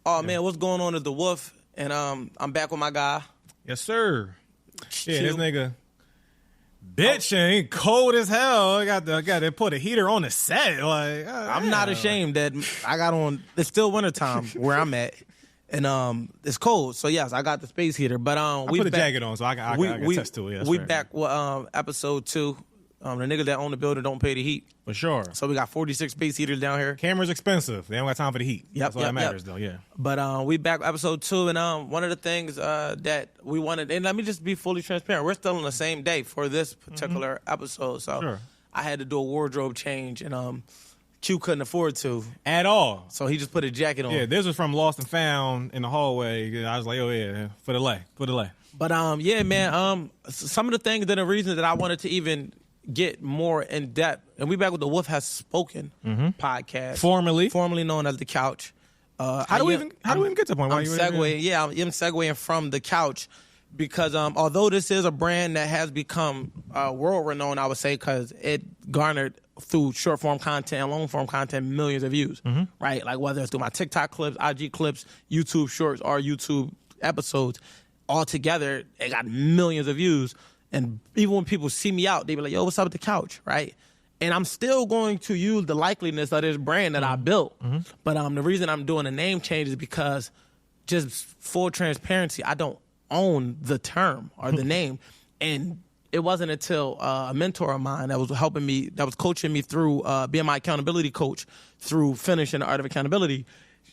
Oh man, what's going on is the Wolf, and I'm back with my guy. Yes, sir. Yeah, this nigga, bitch, ain't cold as hell. I got to put a heater on the set. Like, I'm not ashamed that I got on. It's still wintertime where I'm at, and it's cold. So yes, I got the space heater. But I put a jacket on, so I can test to it. Yeah, we back with episode 2. The niggas that own the building don't pay the heat. For sure. So we got 46 space heaters down here. Camera's expensive. They don't got time for the heat. That's all that matters, though, yeah. But we back with episode 2, and one of the things that we wanted, and let me just be fully transparent, we're still on the same day for this particular episode. So I had to do a wardrobe change, and Q couldn't afford to. At all. So he just put a jacket on. Yeah, this was from Lost and Found in the hallway. I was like, oh, yeah, for the lay. But, yeah, man, some of the things that the reasons that I wanted to even get more in depth, and we back with the Wolf Has Spoken podcast, formerly known as The Couch. How do we even get to the point? I'm segueing from The Couch because although this is a brand that has become world renowned, I would say, because it garnered through short form content and long form content millions of views, right? Like whether it's through my TikTok clips, IG clips, YouTube shorts, or YouTube episodes, all together it got millions of views. And even when people see me out, they be like, yo, what's up with The Couch, right? And I'm still going to use the likeliness of this brand that I built. But the reason I'm doing a name change is because, just full transparency, I don't own the term or the name. And it wasn't until a mentor of mine that was helping me, that was coaching me through being my accountability coach through finishing the Art of Accountability.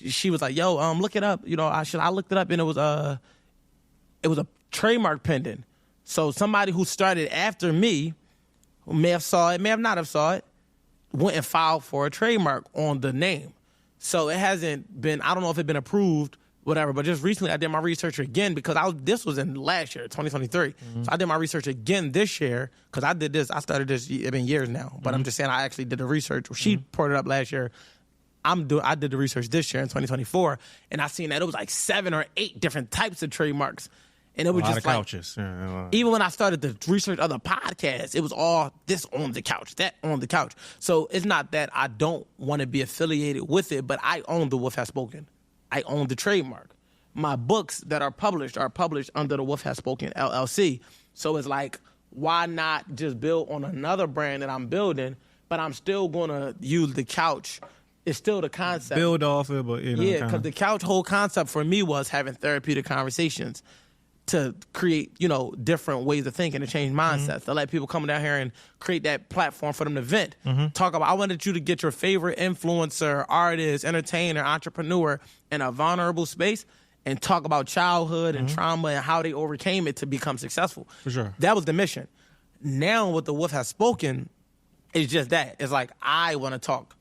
She was like, yo, look it up. You know, I looked it up, and it was a trademark pending. So somebody who started after me, who may have saw it, may have not have saw it, went and filed for a trademark on the name. So it hasn't been, I don't know if it's been approved, whatever, but just recently I did my research again because this was in last year, 2023. So I did my research again this year because I started this, it's been years now, but I'm just saying I actually did the research. She poured it up last year. I did the research this year in 2024, and I seen that it was like 7 or 8 different types of trademarks. And it was just like, couches. Even when I started the research of the podcast, it was all this on the couch, that on the couch. So it's not that I don't want to be affiliated with it, but I own the Wolf Has Spoken. I own the trademark. My books that are published under the Wolf Has Spoken LLC. So it's like, why not just build on another brand that I'm building, but I'm still going to use the couch. It's still the concept. Build off it, but yeah, because the couch whole concept for me was having therapeutic conversations to create, different ways of thinking, to change mindsets, to let people come down here and create that platform for them to vent. Talk about, I wanted you to get your favorite influencer, artist, entertainer, entrepreneur in a vulnerable space and talk about childhood and trauma and how they overcame it to become successful. For sure. That was the mission. Now what the Wolf Has Spoken is just that. It's like, I want to talk.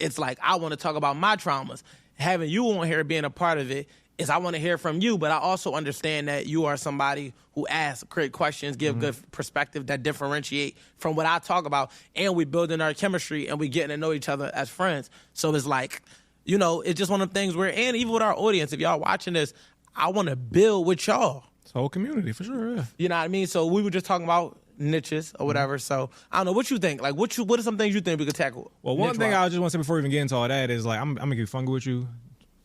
It's like, I want to talk about my traumas. Having you on here being a part of it is I want to hear from you, but I also understand that you are somebody who asks great questions, give good perspective that differentiate from what I talk about, and we building our chemistry and we getting to know each other as friends. So it's like, it's just one of the things where, and even with our audience, if y'all watching this, I want to build with y'all. It's a whole community, for sure, yeah. You know what I mean? So we were just talking about niches or whatever. So I don't know what you think. Like, what are some things you think we could tackle? Well, one thing I just want to say before we even get into all that is, like, I'm gonna get funky with you.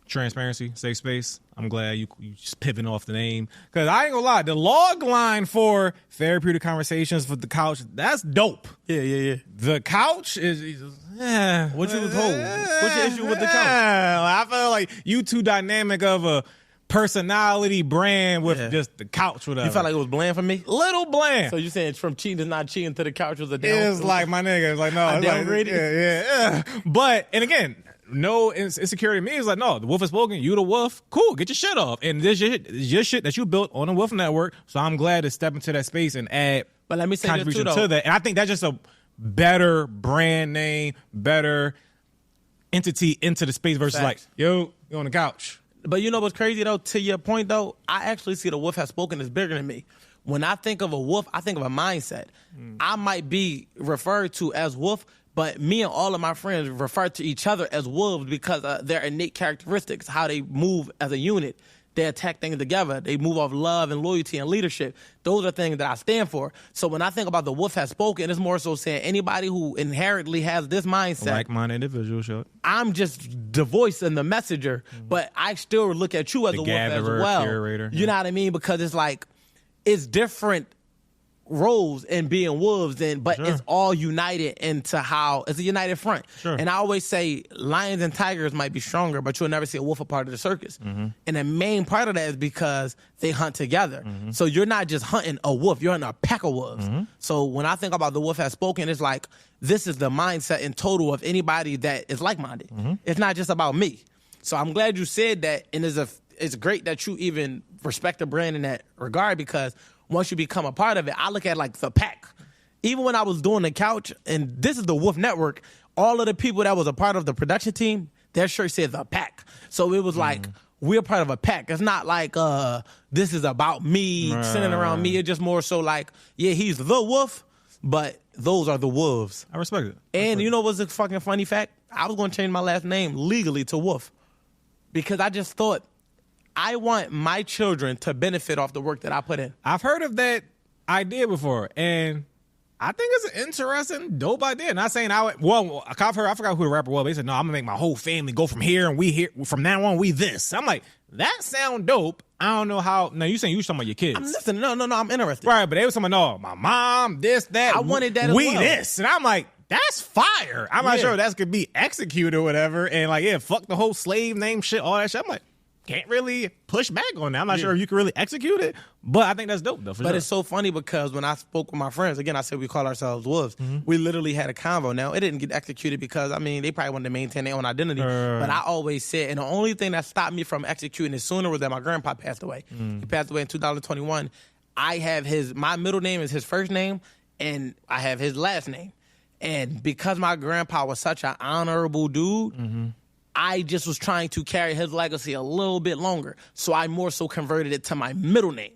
Transparency, safe space. I'm glad you just pivoting off the name. Because I ain't gonna lie, the log line for therapeutic conversations with the couch, that's dope. Yeah. The couch is what you was told? What's your issue with the couch? I feel like you too dynamic of a personality brand with just the couch, whatever. You felt like it was bland for me? Little bland. So you saying from cheating to not cheating to the couch was a down? It's like, my nigga, it's like, no. I downgraded? Yeah. But, and again, no insecurity in me. It's like, no, the Wolf Has Spoken, you the Wolf, cool, get your shit off. And this your shit that you built on the Wolf Network, so I'm glad to step into that space and add but let me say contribution this too, to that. And I think that's just a better brand name, better entity into the space versus like, yo, you're on the couch. But you know what's crazy, though? To your point, though, I actually see the Wolf Has Spoken as bigger than me. When I think of a wolf, I think of a mindset. I might be referred to as wolf, but me and all of my friends refer to each other as wolves because their innate characteristics, how they move as a unit. They attack things together. They move off love and loyalty and leadership. Those are things that I stand for. So when I think about the wolf has spoken, it's more so saying anybody who inherently has this mindset. Like-minded individual, sure. I'm just the voice and the messenger, but I still look at you as a wolf as well. Curator, you know what I mean? Because it's like, it's different roles in being wolves, but it's all united into how it's a united front. Sure. And I always say lions and tigers might be stronger, but you'll never see a wolf a part of the circus. And the main part of that is because they hunt together. So you're not just hunting a wolf, you're hunting a pack of wolves. So when I think about the wolf has spoken, it's like this is the mindset in total of anybody that is like-minded. It's not just about me. So I'm glad you said that, and it's great that you even respect the brand in that regard, because once you become a part of it, I look at like the pack. Even when I was doing the couch, and this is the Wolf Network, all of the people that was a part of the production team, their shirt said the pack. So it was like, we're part of a pack. It's not like this is about me, centered around me. It's just more so like, yeah, he's the wolf, but those are the wolves. I respect it. And you know what's a fucking funny fact? I was going to change my last name legally to Wolf, because I just thought, I want my children to benefit off the work that I put in. I've heard of that idea before, and I think it's an interesting, dope idea. Not saying I forgot who the rapper was, but he said, no, I'm going to make my whole family go from here, and we here, from now on, we this. I'm like, that sound dope. I don't know how. Now, you saying you talking about your kids. I'm listening. No, I'm interested. Right, but they was talking about, no, my mom, this, that. I wanted that as we well. this. And I'm like, that's fire. I'm not sure if that could be executed or whatever. And like, yeah, fuck the whole slave name shit, all that shit. I'm like, can't really push back on that. I'm not sure if you can really execute it, but I think that's dope though. But it's so funny because when I spoke with my friends, again, I said we call ourselves wolves. We literally had a convo. Now, it didn't get executed because, I mean, they probably wanted to maintain their own identity. But I always said, and the only thing that stopped me from executing it sooner was that my grandpa passed away. He passed away in 2021. I have my middle name is his first name, and I have his last name. And because my grandpa was such an honorable dude, I just was trying to carry his legacy a little bit longer. So I more so converted it to my middle name.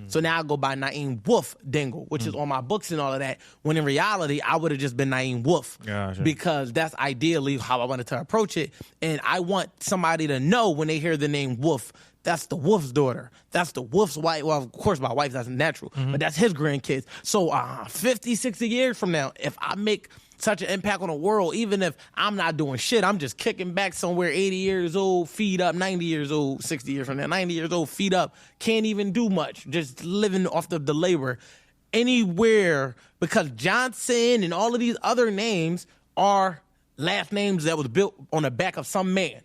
So now I go by Naeem Wolf Dingle, which is on my books and all of that, when in reality, I would have just been Naeem Wolf. Gotcha. Because that's ideally how I wanted to approach it. And I want somebody to know when they hear the name Wolf, that's the Wolf's daughter. That's the Wolf's wife. Well, of course, my wife, that's natural. But that's his grandkids. So 50, 60 years from now, if I make such an impact on the world, even if I'm not doing shit, I'm just kicking back somewhere 80 years old, feet up, 90 years old, 60 years from now, 90 years old, feet up, can't even do much, just living off the labor anywhere, because Johnson and all of these other names are last names that was built on the back of some man.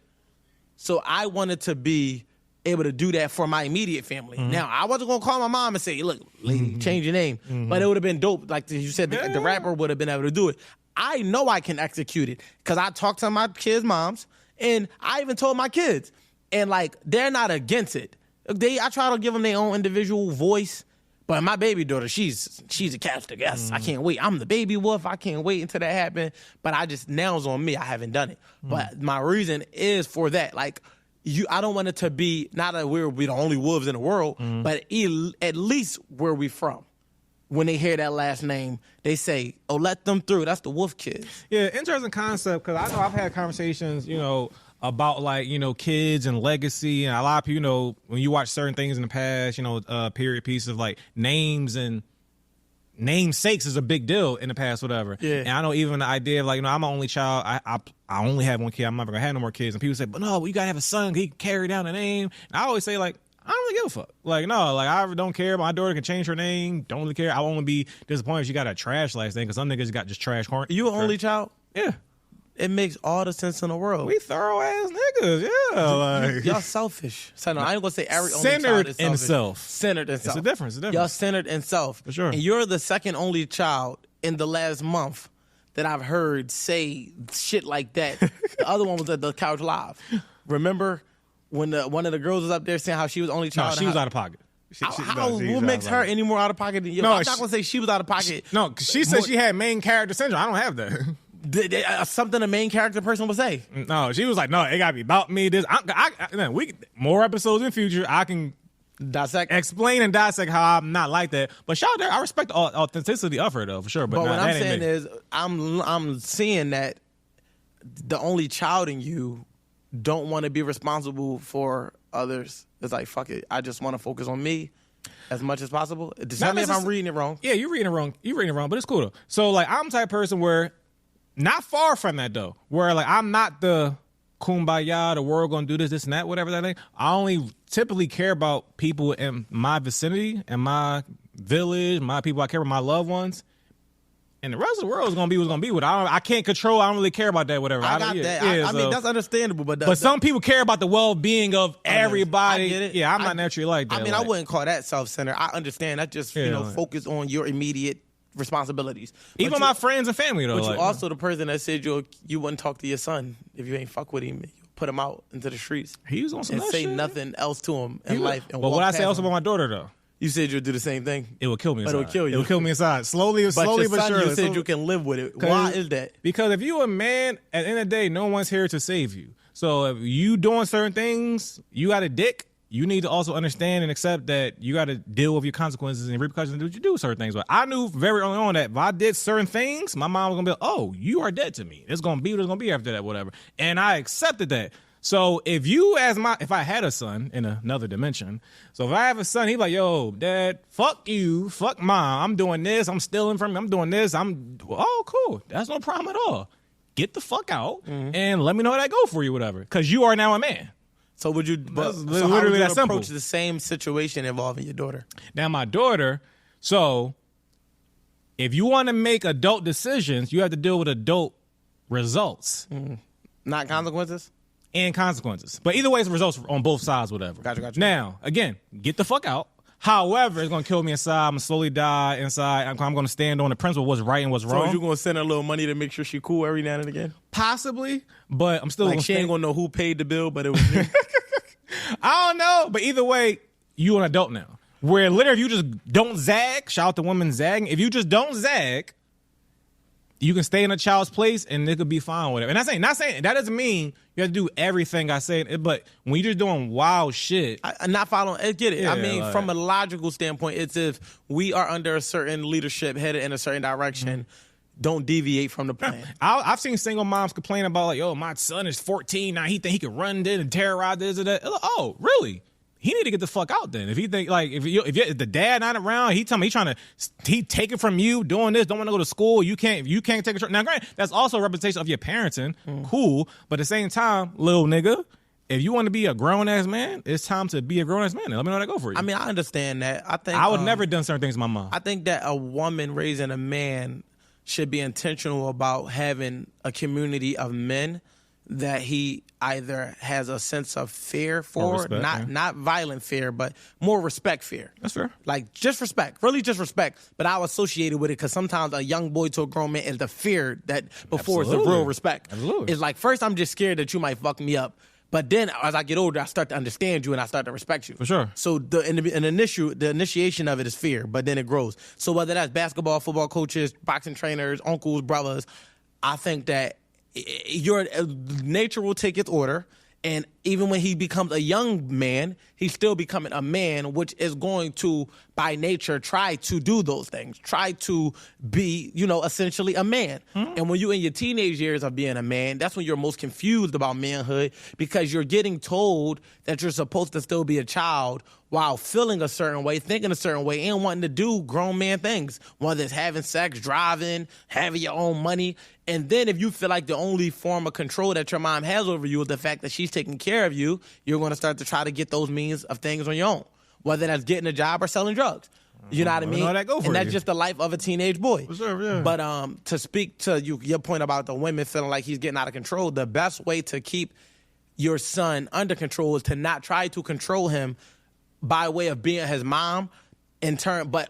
So I wanted to be able to do that for my immediate family. Now, I wasn't going to call my mom and say, look, lady, change your name. But it would have been dope. Like you said, the rapper would have been able to do it. I know I can execute it because I talked to my kids' moms, and I even told my kids. And, like, they're not against it. I try to give them their own individual voice. But my baby daughter, she's a caster. Yes, I can't wait. I'm the baby wolf. I can't wait until that happens. But now it's on me. I haven't done it. But my reason is for that. Like, I don't want it to be, not that we're the only wolves in the world, but at least where we from. When they hear that last name, they say, oh, let them through. That's the wolf kids. Yeah, interesting concept, because I know I've had conversations, about like, kids and legacy. And a lot of people, when you watch certain things in the past, period pieces of like names and namesakes is a big deal in the past, whatever. Yeah. And I know even the idea of like, I'm an only child. I only have one kid. I'm never gonna have no more kids. And people say, but no, you gotta have a son. He can carry down the name. And I always say like, I don't really give a fuck. Like, no, like I don't care. My daughter can change her name. Don't really care. I won't be disappointed if she got a trash last name, because some niggas got just trash corn. You an only child? Yeah. It makes all the sense in the world. We thorough ass niggas, yeah. Like, y'all selfish. So no, I ain't gonna say every only centered child is selfish. in self. Centered in self. It's a difference. Y'all centered in self. For sure. And you're the second only child in the last month that I've heard say shit like that. The other one was at the Couch Live. Remember when one of the girls was up there saying how she was only child? No, she was out of pocket. What makes her any more out of pocket than you? No, I'm not gonna say she was out of pocket. No, because she said she had main character syndrome. I don't have that. Something a main character person would say. No, she was like, no, it gotta be about me. This, we more episodes in future. I can explain and dissect how I'm not like that. But shout out there, I respect the authenticity of her though, for sure. But what I'm saying is, I'm seeing that the only child in you don't want to be responsible for others. It's like, fuck it. I just want to focus on me as much as possible. Tell me if I'm reading it wrong. Yeah, you're reading it wrong. You're reading it wrong, but it's cool though. So like, I'm the type of person where, not far from that though, where like I'm not the kumbaya, the world gonna do this and that, whatever that is. I only typically care about people in my vicinity and my village, my people I care about, my loved ones. And the rest of the world is gonna be what's gonna be. What I can't control. I don't really care about that. Whatever. I got that. I mean, that's understandable. But some people care about the well-being of everybody. I get it. Yeah, I'm not naturally like that. I mean, I wouldn't call that self-centered. I understand. That just focus on your immediate responsibilities. Even my friends and family though. But like, you also the person that said you wouldn't talk to your son if you ain't fuck with him. You put him out into the streets. He was on some and say shit. nothing else to him in life. And but what I say also about my daughter though. You said you'd do the same thing. It would kill me inside. But it would kill you. It would kill me inside. Slowly but surely. You said you can live with it. Why is that? Because if you're a man, at the end of the day, no one's here to save you. So if you doing certain things, you got a dick, you need to also understand and accept that you got to deal with your consequences and repercussions of what you do certain things. But I knew very early on that if I did certain things, my mom was going to be like, oh, you are dead to me. It's going to be what it's going to be after that, whatever. And I accepted that. So if I had a son in another dimension, so if I have a son, he's like, yo, dad, fuck you, fuck mom, I'm doing this, I'm stealing from you, I'm doing this, oh, cool, that's no problem at all. Get the fuck out and let me know how that go for you, whatever, because you are now a man. So would you, literally that simple. Approach the same situation involving your daughter? Now my daughter, so if you want to make adult decisions, you have to deal with adult results. Not consequences? And consequences. But either way, it's results on both sides, whatever. Gotcha. Now, again, get the fuck out. However, it's going to kill me inside. I'm going to slowly die inside. I'm going to stand on the principle of what's right and what's wrong. So you going to send her a little money to make sure she cool every now and again? Possibly, but I'm still like she ain't going to know who paid the bill, but it was you. I don't know, but either way, you an adult now. Where literally if you just don't zag, shout out to women zagging, if you just don't zag, you can stay in a child's place and it could be fine, whatever. And not saying that doesn't mean you have to do everything I say, but when you're just doing wild shit, I'm not following. I get it. Yeah, I mean, like, from a logical standpoint, it's if we are under a certain leadership, headed in a certain direction, don't deviate from the plan. I've seen single moms complain about like, yo, my son is 14 now. He think he can run this and terrorize this or that. Oh, really? He need to get the fuck out then. If he think like if the dad not around, he tell me he take it from you doing this, don't want to go to school. You can't take it. Now, granted, that's also a representation of your parenting. Cool, but at the same time, little nigga, if you want to be a grown ass man, it's time to be a grown ass man. Let me know how that go for you. I mean, I understand that. I think I would never done certain things to my mom. I think that a woman raising a man should be intentional about having a community of men that he either has a sense of fear for, respect, not violent fear, but more respect fear. That's fair. Like just respect, really just respect. But I associate it with it because sometimes a young boy to a grown man is the fear that before it's the real respect. Absolutely. It's like first I'm just scared that you might fuck me up. But then as I get older, I start to understand you and I start to respect you. For sure. So the initiation of it is fear, but then it grows. So whether that's basketball, football coaches, boxing trainers, uncles, brothers, I think that your nature will take its order, and even when he becomes a young man, he's still becoming a man, which is going to, by nature, try to do those things, try to be, essentially a man. And when you're in your teenage years of being a man, that's when you're most confused about manhood because you're getting told that you're supposed to still be a child while feeling a certain way, thinking a certain way, and wanting to do grown man things, whether it's having sex, driving, having your own money. And then if you feel like the only form of control that your mom has over you is the fact that she's taking care of you, you're going to start to try to get those means of things on your own, whether that's getting a job or selling drugs. You know what I mean? And that's just the life of a teenage boy. For sure, yeah. But to speak to your point about the women feeling like he's getting out of control, the best way to keep your son under control is to not try to control him by way of being his mom in turn, but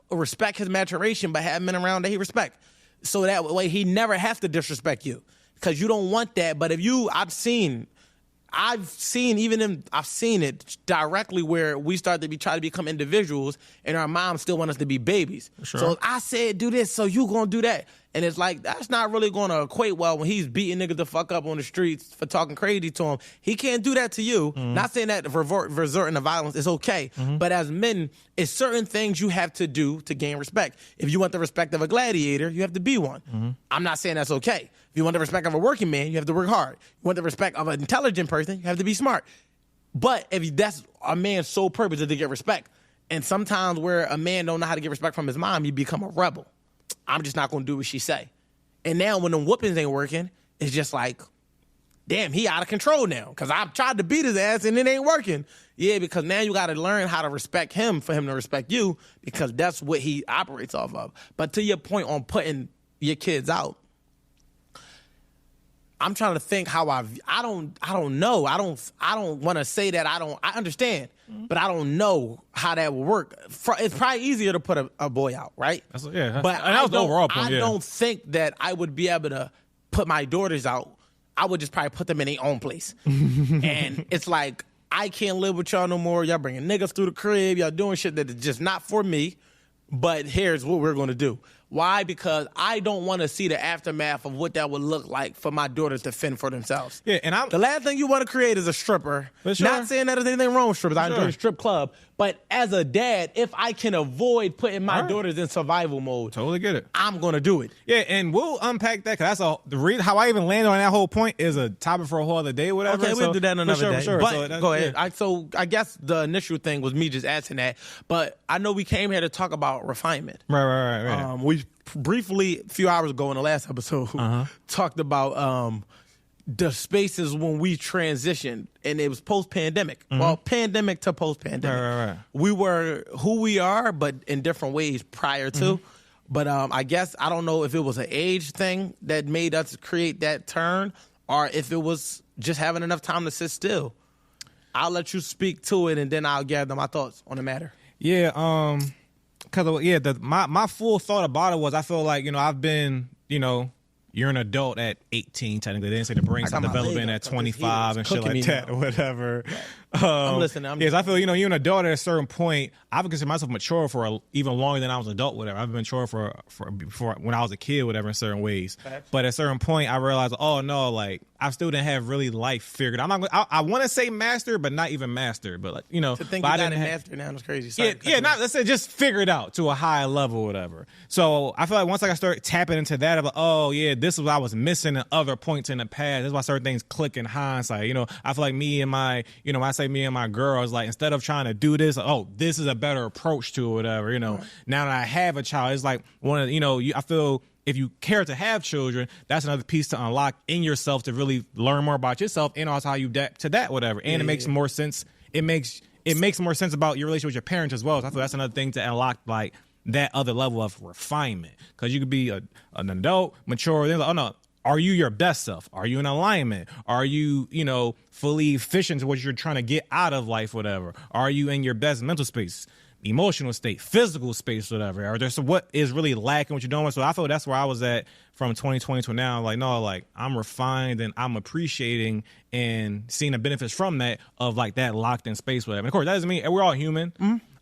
respect his maturation, but have men around that he respect. So that way he never has to disrespect you because you don't want that. But if I've seen it directly where we start to try to become individuals and our moms still want us to be babies. Sure. So if I said do this, so you gonna do that. And it's like, that's not really going to equate well when he's beating niggas the fuck up on the streets for talking crazy to him. He can't do that to you. Not saying that resorting to violence is okay, but as men, it's certain things you have to do to gain respect. If you want the respect of a gladiator, you have to be one. I'm not saying that's okay. If you want the respect of a working man, you have to work hard. You want the respect of an intelligent person, you have to be smart. But if that's a man's sole purpose is to get respect, and sometimes where a man don't know how to get respect from his mom, you become a rebel. I'm just not going to do what she say. And now when them whoopings ain't working, it's just like, damn, he out of control now. Because I've tried to beat his ass and it ain't working. Yeah, because now you got to learn how to respect him for him to respect you, because that's what he operates off of. But to your point on putting your kids out, I'm trying to think how I don't know. I don't want to say that I understand, but I don't know how that will work. It's probably easier to put a boy out, right? But that was the overall point. I don't think that I would be able to put my daughters out. I would just probably put them in their own place. And it's like, I can't live with y'all no more. Y'all bringing niggas through the crib. Y'all doing shit that is just not for me. But here's what we're going to do. Why? Because I don't want to see the aftermath of what that would look like for my daughters to fend for themselves. Yeah, and the last thing you want to create is a stripper. For sure. Not saying that there's anything wrong with strippers. I enjoy the strip club. But as a dad, if I can avoid putting my daughters in survival mode, totally get it. I'm going to do it. Yeah, and we'll unpack that, because that's the reason how I even landed on that whole point is a topic for a whole other day or whatever. Okay, we'll do that another day. Sure. But So go ahead. Yeah. So I guess the initial thing was me just asking that. But I know we came here to talk about refinement. Right. We briefly, a few hours ago in the last episode, talked about the spaces when we transitioned, and it was post-pandemic. Well, pandemic to post-pandemic. Right. We were who we are, but in different ways prior to. But I guess, I don't know if it was an age thing that made us create that turn, or if it was just having enough time to sit still. I'll let you speak to it, and then I'll gather my thoughts on the matter. Yeah, because my full thought about it was, I feel like, I've been, you're an adult at 18, technically. They didn't say the brain's not developing at 25 and shit like that or whatever. I'm listening. I feel, you're an adult at a certain point. I've considered myself mature for even longer than I was an adult, whatever. I've been mature for before when I was a kid, whatever, in certain ways. But at a certain point, I realized, oh no, like, I still didn't have really life figured. I want to say master, but not even master. But like, to think you got it master now is crazy. Sorry, let's say just figure it out to a higher level, whatever. So I feel like once I start tapping into that, I'm like, oh yeah, this is what I was missing at other points in the past. This is why certain things click in hindsight. I feel like me and my, when I say me and my girl, is like, instead of trying to do this, this is a better approach to it, whatever. Now that I have a child, it's like one of I feel, if you care to have children, that's another piece to unlock in yourself to really learn more about yourself, and also how you adapt to that, whatever. And it makes more sense. It makes more sense about your relationship with your parents as well. So I feel that's another thing to unlock, like, that other level of refinement. Because you could be an adult, mature, then like, oh no, are you your best self? Are you in alignment? Are you, fully efficient to what you're trying to get out of life, whatever? Are you in your best mental space, emotional state, physical space, whatever? Or just what is really lacking what you're doing? So I feel that's where I was at from 2020 to now. Like, no, like, I'm refined and I'm appreciating and seeing the benefits from that, of like that locked in space, whatever. And of course, that doesn't mean we're all human.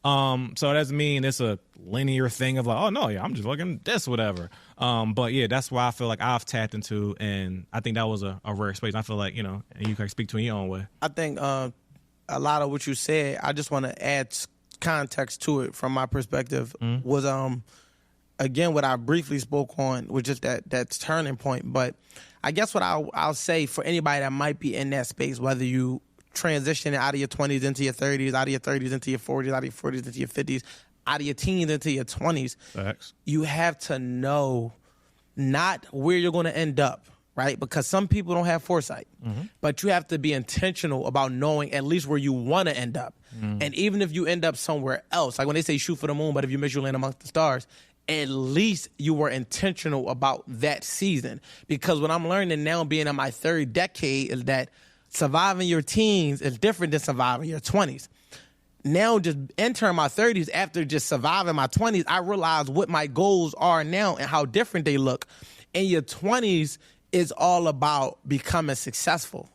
So it doesn't mean it's a linear thing of like, oh no, yeah, I'm just looking this, whatever. But yeah, that's why I feel like I've tapped into, and I think that was a rare space. I feel like, and you can speak to it in your own way. I think a lot of what you said, I just want to add context to it from my perspective, was again what I briefly spoke on, was just that turning point. But I guess what I'll say for anybody that might be in that space, whether you transition out of your 20s into your 30s, out of your 30s into your 40s, out of your 40s into your 50s, out of your teens into your 20s, you have to know not where you're going to end up, right? Because some people don't have foresight, but you have to be intentional about knowing at least where you want to end up. And even if you end up somewhere else, like when they say shoot for the moon, but if you miss, you land amongst the stars, at least you were intentional about that season. Because what I'm learning now, being in my third decade, is that surviving your teens is different than surviving your 20s. Now, just entering my 30s, after just surviving my 20s, I realize what my goals are now and how different they look. In your 20s, is all about becoming successful,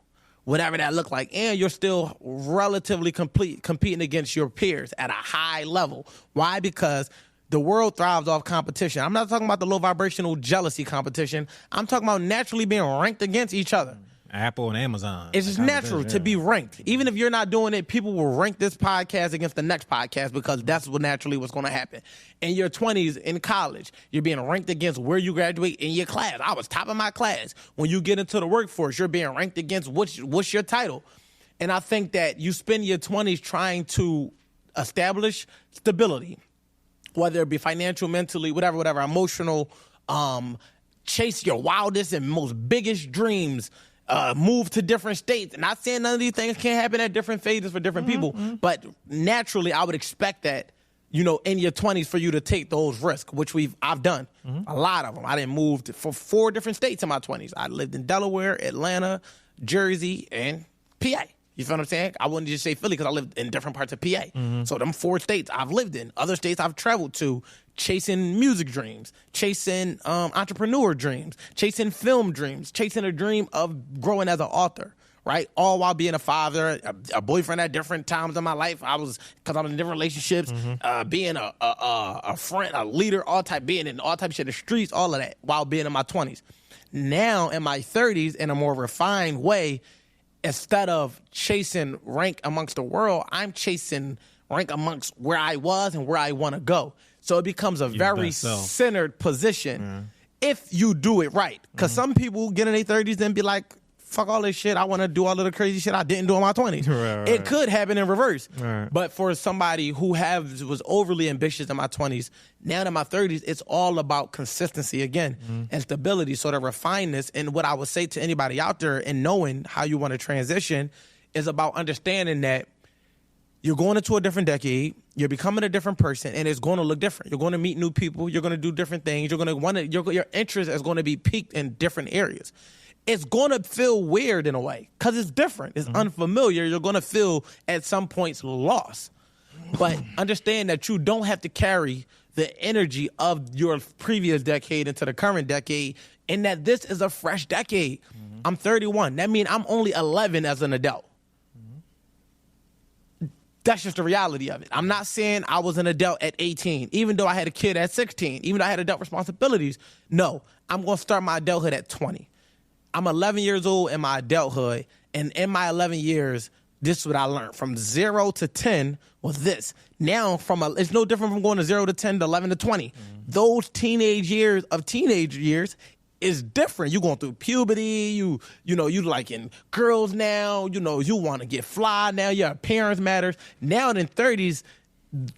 whatever that look like. And you're still relatively competing against your peers at a high level. Why? Because the world thrives off competition. I'm not talking about the low vibrational jealousy competition. I'm talking about naturally being ranked against each other. Apple and Amazon. It's just natural to be ranked. Even if you're not doing it, people will rank this podcast against the next podcast because that's what's going to happen. In your 20s, in college, you're being ranked against where you graduate in your class. I was top of my class. When you get into the workforce, you're being ranked against what's your title. And I think that you spend your 20s trying to establish stability, whether it be financial, mentally, whatever, emotional, chase your wildest and most biggest dreams, move to different states. Not saying none of these things can't happen at different phases for different people, but naturally I would expect that, in your 20s for you to take those risks, which I've done a lot of them. I didn't move for 4 different states in my 20s. I lived in Delaware, Atlanta, Jersey, and PA. You feel what I'm saying? I wouldn't just say Philly because I lived in different parts of PA. So them 4 states I've lived in. Other states I've traveled to, chasing music dreams, chasing entrepreneur dreams, chasing film dreams, chasing a dream of growing as an author, right? All while being a father, a boyfriend at different times in my life. Because I was in different relationships, being a friend, a leader, being in all type of shit, the streets, all of that, while being in my 20s. Now in my 30s, in a more refined way, instead of chasing rank amongst the world, I'm chasing rank amongst where I was and where I want to go. So it becomes a very centered position if you do it right. Because some people get in their 30s and be like, fuck all this shit. I want to do all of the crazy shit I didn't do in my 20s. Right. It could happen in reverse. Right. But for somebody who was overly ambitious in my 20s, now in my 30s, it's all about consistency again and stability. So the refinedness, and what I would say to anybody out there and knowing how you want to transition is about understanding that you're going into a different decade, you're becoming a different person, and it's going to look different. You're going to meet new people, you're going to do different things, you're going to want to, your interest is going to be peaked in different areas. It's going to feel weird in a way because it's different. It's unfamiliar. You're going to feel at some points lost. But understand that you don't have to carry the energy of your previous decade into the current decade, and that this is a fresh decade. I'm 31. That means I'm only 11 as an adult. That's just the reality of it. I'm not saying I was an adult at 18, even though I had a kid at 16, even though I had adult responsibilities. No, I'm going to start my adulthood at 20. I'm 11 years old in my adulthood, and in my 11 years, this is what I learned. From 0 to 10 was this. Now, it's no different from going to 0 to 10 to 11 to 20. Those teenage years is different. You're going through puberty. You liking girls now. You want to get fly now. Your appearance matters. Now in 30s,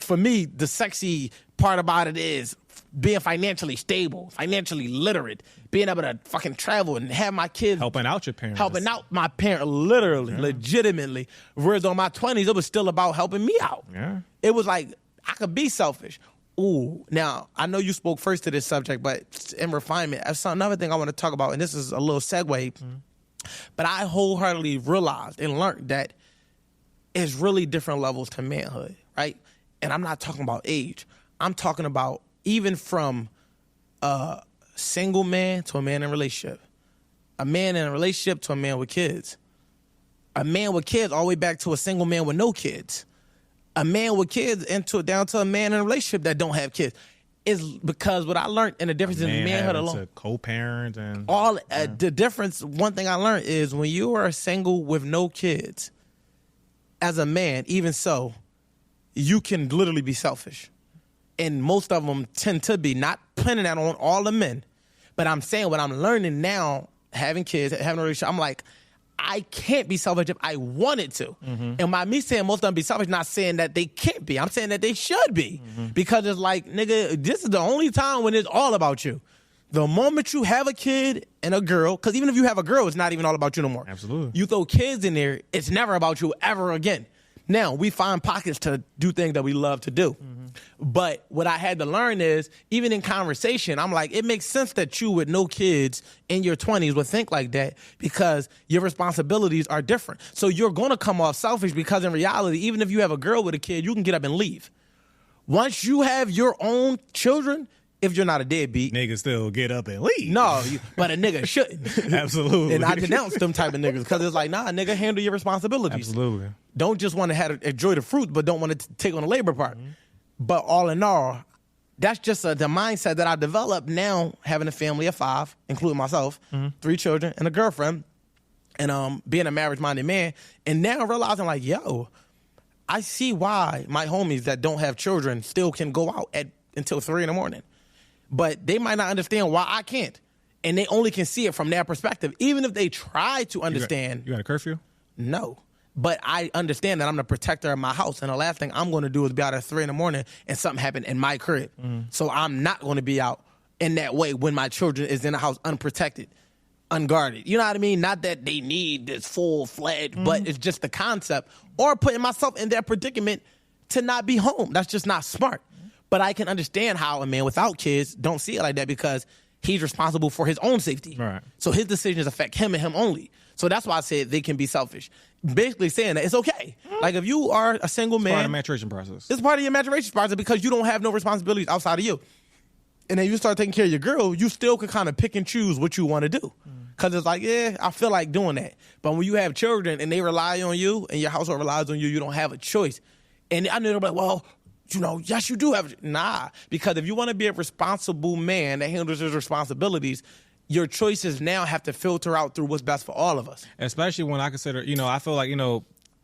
for me, the sexy part about it is being financially stable, financially literate, being able to fucking travel and have my kids. Helping out your parents. Helping out my parents, literally, legitimately. Whereas on my 20s, it was still about helping me out. Yeah. It was like, I could be selfish. Ooh, now, I know you spoke first to this subject, but in refinement, that's another thing I want to talk about, and this is a little segue, but I wholeheartedly realized and learned that it's really different levels to manhood, right? And I'm not talking about age. I'm talking about even from a single man to a man in a relationship, a man in a relationship to a man with kids, a man with kids all the way back to a single man with no kids, a man with kids down to a man in a relationship that don't have kids. Is because what I learned in the difference in manhood alone, to co-parent and all the difference. One thing I learned is when you are single with no kids, as a man, even so, you can literally be selfish. And most of them tend to be, not putting that on all the men. But I'm saying what I'm learning now, having kids, having a relationship, I'm like, I can't be selfish if I wanted to. And by me saying most of them be selfish, not saying that they can't be. I'm saying that they should be. Because it's like, nigga, this is the only time when it's all about you. The moment you have a kid and a girl, because even if you have a girl, it's not even all about you no more. Absolutely. You throw kids in there, it's never about you ever again. Now, we find pockets to do things that we love to do. But what I had to learn is, even in conversation, I'm like, it makes sense that you with no kids in your 20s would think like that because your responsibilities are different. So you're going to come off selfish because in reality, even if you have a girl with a kid, you can get up and leave. Once you have your own children, if you're not a deadbeat. Niggas still get up and leave. No, but a nigga shouldn't. Absolutely. And I denounce them type of niggas because it's like, nah, nigga, handle your responsibilities. Absolutely. Don't just want to enjoy the fruit, but don't want to take on the labor part. But all in all, that's just the mindset that I developed now, having a family of 5, including myself, 3 children, and a girlfriend, and being a marriage-minded man, and now realizing like, yo, I see why my homies that don't have children still can go out until 3 in the morning. But they might not understand why I can't. And they only can see it from their perspective. Even if they try to understand. You got a curfew? No. But I understand that I'm the protector of my house. And the last thing I'm going to do is be out at 3 in the morning and something happened in my crib. So I'm not going to be out in that way when my children is in the house unprotected, unguarded. You know what I mean? Not that they need this full-fledged, but it's just the concept. Or putting myself in that predicament to not be home. That's just not smart. But I can understand how a man without kids don't see it like that because he's responsible for his own safety. Right. So his decisions affect him and him only. So that's why I said they can be selfish. Basically saying that it's okay. Like if you are a single man. It's part of the maturation process. It's part of your maturation process because you don't have no responsibilities outside of you. And then you start taking care of your girl, you still can kind of pick and choose what you want to do. Because it's like, yeah, I feel like doing that. But when you have children and they rely on you and your household relies on you, you don't have a choice. And I know they're like, well, you know, yes, you do have. Nah, because if you want to be a responsible man that handles his responsibilities, your choices now have to filter out through what's best for all of us. Especially when I consider, I feel like,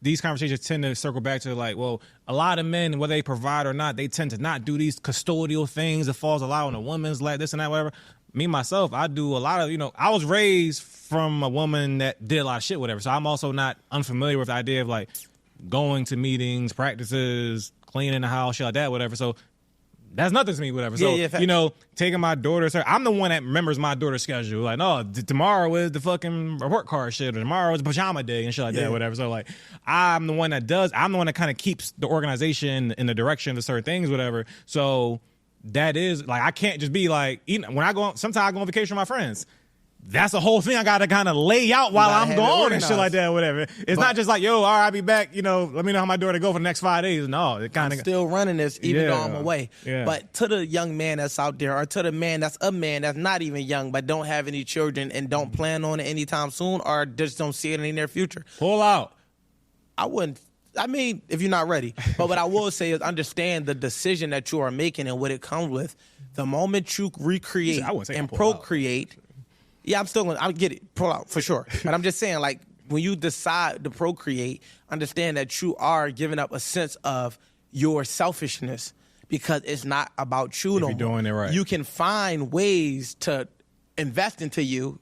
these conversations tend to circle back to like, well, a lot of men, whether they provide or not, they tend to not do these custodial things that falls a lot on a woman's lap, this and that, whatever. Me, myself, I do a lot of, I was raised from a woman that did a lot of shit, whatever. So I'm also not unfamiliar with the idea of like going to meetings, practices, cleaning the house, shit like that, whatever. So that's nothing to me, whatever. So, taking my daughter, I'm the one that remembers my daughter's schedule. Like, no, tomorrow is the fucking report card shit, or tomorrow is pajama day and shit like that, whatever. So, like, I'm the one that kind of keeps the organization in the direction of certain things, whatever. So that is, like, I can't just be like, sometimes I go on vacation with my friends. That's a whole thing I got to kind of lay out while I'm gone and shit like that, whatever. It's not just like, yo, all right, I'll be back, let me know how my daughter go for the next 5 days. No, it kind of still running this even though I'm away. Yeah. But to the young man that's out there, or to the man that's not even young but don't have any children and don't plan on it anytime soon, or just don't see it in the near future, pull out. If you're not ready. But what I will say is understand the decision that you are making and what it comes with. The moment you recreate and procreate. Yeah, I get it, pull out for sure. But I'm just saying, like, when you decide to procreate, understand that you are giving up a sense of your selfishness because it's not about you no more. You're doing it right. You can find ways to invest into you,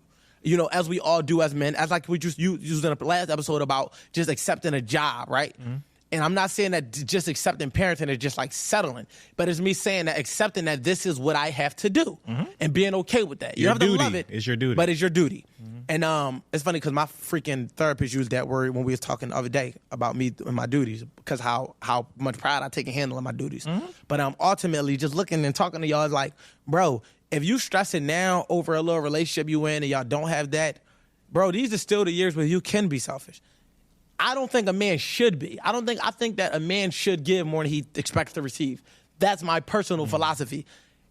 as we all do as men, as like we just used in the last episode about just accepting a job, right? Mm-hmm. And I'm not saying that just accepting parenting is just like settling, but it's me saying that accepting that this is what I have to do and being okay with that. You have to love it. It's your duty. But it's your duty. And it's funny because my freaking therapist used that word when we was talking the other day about me and my duties, because how much pride I take in handling my duties. But ultimately just looking and talking to y'all is like, bro, if you stressing now over a little relationship you in and y'all don't have that, bro, these are still the years where you can be selfish. I don't think a man should be. I think that a man should give more than he expects to receive. That's my personal philosophy.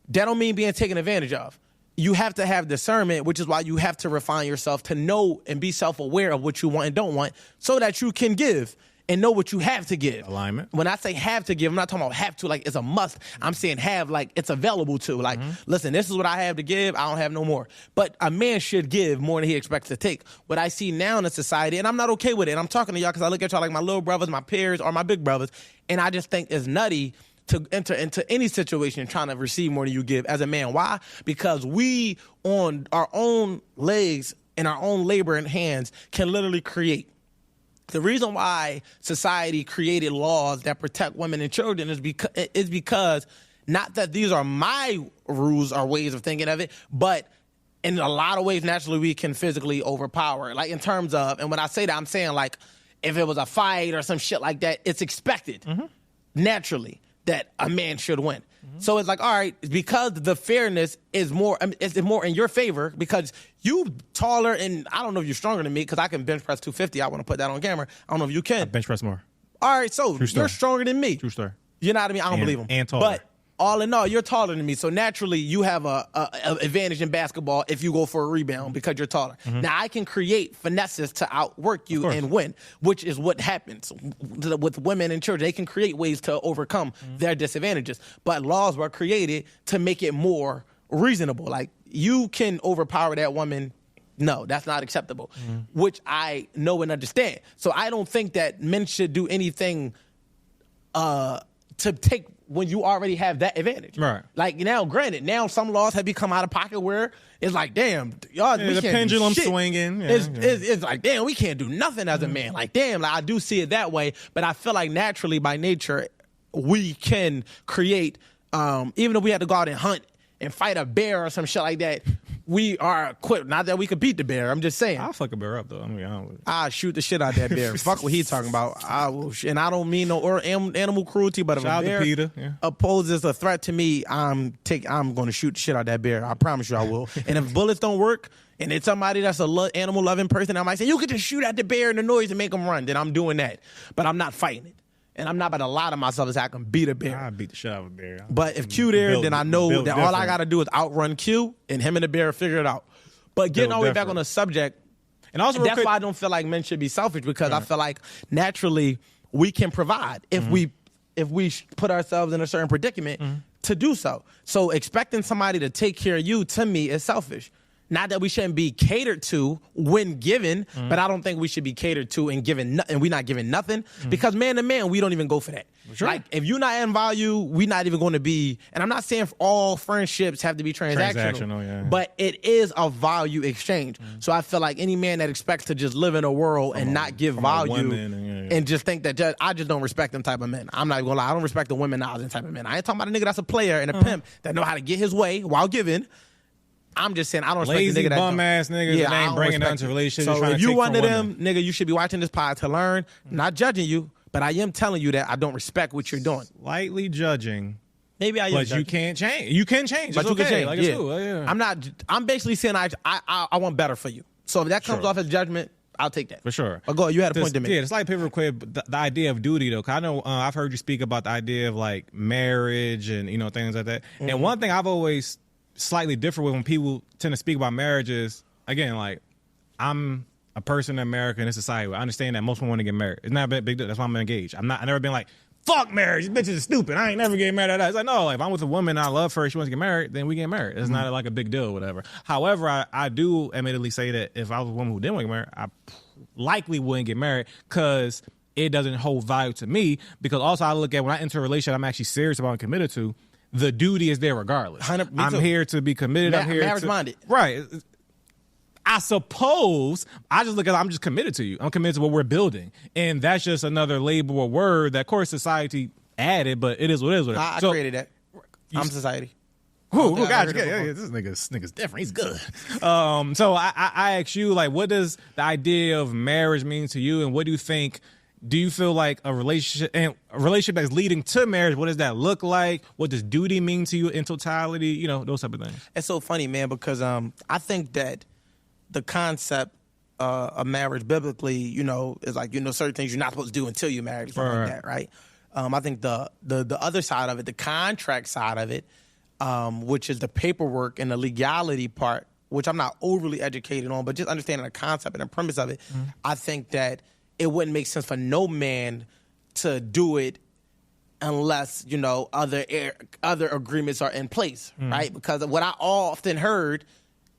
That don't mean being taken advantage of. You have to have discernment, which is why you have to refine yourself to know and be self-aware of what you want and don't want so that you can give and know what you have to give. Alignment. When I say have to give, I'm not talking about have to like it's a must. I'm saying have like it's available to. Like, listen, this is what I have to give. I don't have no more. But a man should give more than he expects to take. What I see now in society, and I'm not okay with it, and I'm talking to y'all because I look at y'all like my little brothers, my peers, or my big brothers, and I just think it's nutty to enter into any situation trying to receive more than you give as a man. Why? Because we, on our own legs and our own labor and hands, can literally create. The reason why society created laws that protect women and children is because not that these are my rules or ways of thinking of it, but in a lot of ways, naturally, we can physically overpower. Like in terms of, and when I say that, I'm saying like if it was a fight or some shit like that, it's expected naturally that a man should win. So it's like, all right, because the fairness is more, it's more in your favor because you taller and I don't know if you're stronger than me because I can bench press 250. I want to put that on camera. I don't know if you can. I bench press more. All right, so you're stronger than me. True story. You know what I mean? I don't believe him. And taller. But all in all, you're taller than me, so naturally you have a advantage in basketball if you go for a rebound because you're taller. Now I can create finesses to outwork you and win, which is what happens with women and children. They can create ways to overcome their disadvantages, but laws were created to make it more reasonable. Like, you can overpower that woman. No, that's not acceptable, which I know and understand. So I don't think that men should do anything to take when you already have that advantage. Right. Like, now, granted, now some laws have become out of pocket where it's like, damn, y'all, we the can't pendulum do shit. swinging. Yeah, It's like, damn, we can't do nothing as a man. Like, damn, like, I do see it that way, but I feel like naturally, by nature, we can create, even if we had to go out and hunt and fight a bear or some shit like that, we are equipped. Not that we could beat the bear. I'm just saying. I'll fuck a bear up, though. I mean, I'll shoot the shit out that bear. Fuck what he talking about. I will, and I don't mean no animal cruelty, but if Shout a bear out to Peter. Yeah. opposes a threat to me, I'm going to shoot the shit out that bear. I promise you I will. And if bullets don't work, and it's somebody that's a animal loving person, I might say, you could just shoot at the bear and the noise and make them run. Then I'm doing that. But I'm not fighting it. And I'm not about to lie to myself as I can beat a bear. I beat the shit out of a bear. But if Q there, then I know that all I got to do is outrun Q, and him and the bear figure it out. But getting all the way back on the subject, and also that's why I don't feel like men should be selfish, because I feel like naturally we can provide if we put ourselves in a certain predicament to do so. So expecting somebody to take care of you, to me, is selfish. Not that we shouldn't be catered to when given, but I don't think we should be catered to and given, and we're not giving nothing, because man to man, we don't even go for that. Sure. Like, if you're not adding value, we're not even going to be, and I'm not saying all friendships have to be transactional, but it is a value exchange. So I feel like any man that expects to just live in a world and not give value and just think that I just don't respect them type of men. I'm not going to lie, I don't respect the women type of men. I ain't talking about a nigga that's a player and a pimp that know how to get his way while giving. I'm just saying I don't respect lazy the nigga that bum ass niggas that ain't bringing nothing to relationships. So if you one of them, nigga, you should be watching this pod to learn. Not judging you, but I am telling you that I don't respect what you're doing. Slightly judging. Maybe I am, but you can't change. You can change, but you can change. Like, it's cool. Yeah. I'm not. I'm basically saying I want better for you. So if that comes off as judgment, I'll take that for sure. But go. You had a point to make. Yeah, it's like pivot quick. The idea of duty, though. 'Cause I know I've heard you speak about the idea of like marriage and things like that. And one thing I've always slightly different with when people tend to speak about marriage is, again, like, I'm a person in America in this society. I understand that most people want to get married. It's not a big deal. That's why I'm engaged. I never been like, fuck marriage. These bitches are stupid. I ain't never getting married at that. It's like, no, like, if I'm with a woman and I love her, she wants to get married, then we get married. It's not like a big deal or whatever. However, I do admittedly say that if I was a woman who didn't want to get married, I likely wouldn't get married because it doesn't hold value to me. Because also I look at when I enter a relationship I'm actually serious about and committed to, the duty is there regardless. I'm here to be committed. I'm here marriage-minded. Right. I suppose I just look at I'm just committed to you. I'm committed to what we're building. And that's just another label or word that, of course, society added, but it is what it is. I created that. I'm society. Who got you? Yeah, this nigga's different. He's good. So I ask you, like, what does the idea of marriage mean to you, and what do you think? Do you feel like a relationship that's leading to marriage, what does that look like? What does duty mean to you in totality? Those type of things. It's so funny, man, because I think that the concept of marriage biblically, is like, certain things you're not supposed to do until you're married, something like that, right? I think the other side of it, the contract side of it, which is the paperwork and the legality part, which I'm not overly educated on, but just understanding the concept and the premise of it, I think that it wouldn't make sense for no man to do it unless, other agreements are in place, right? Because what I often heard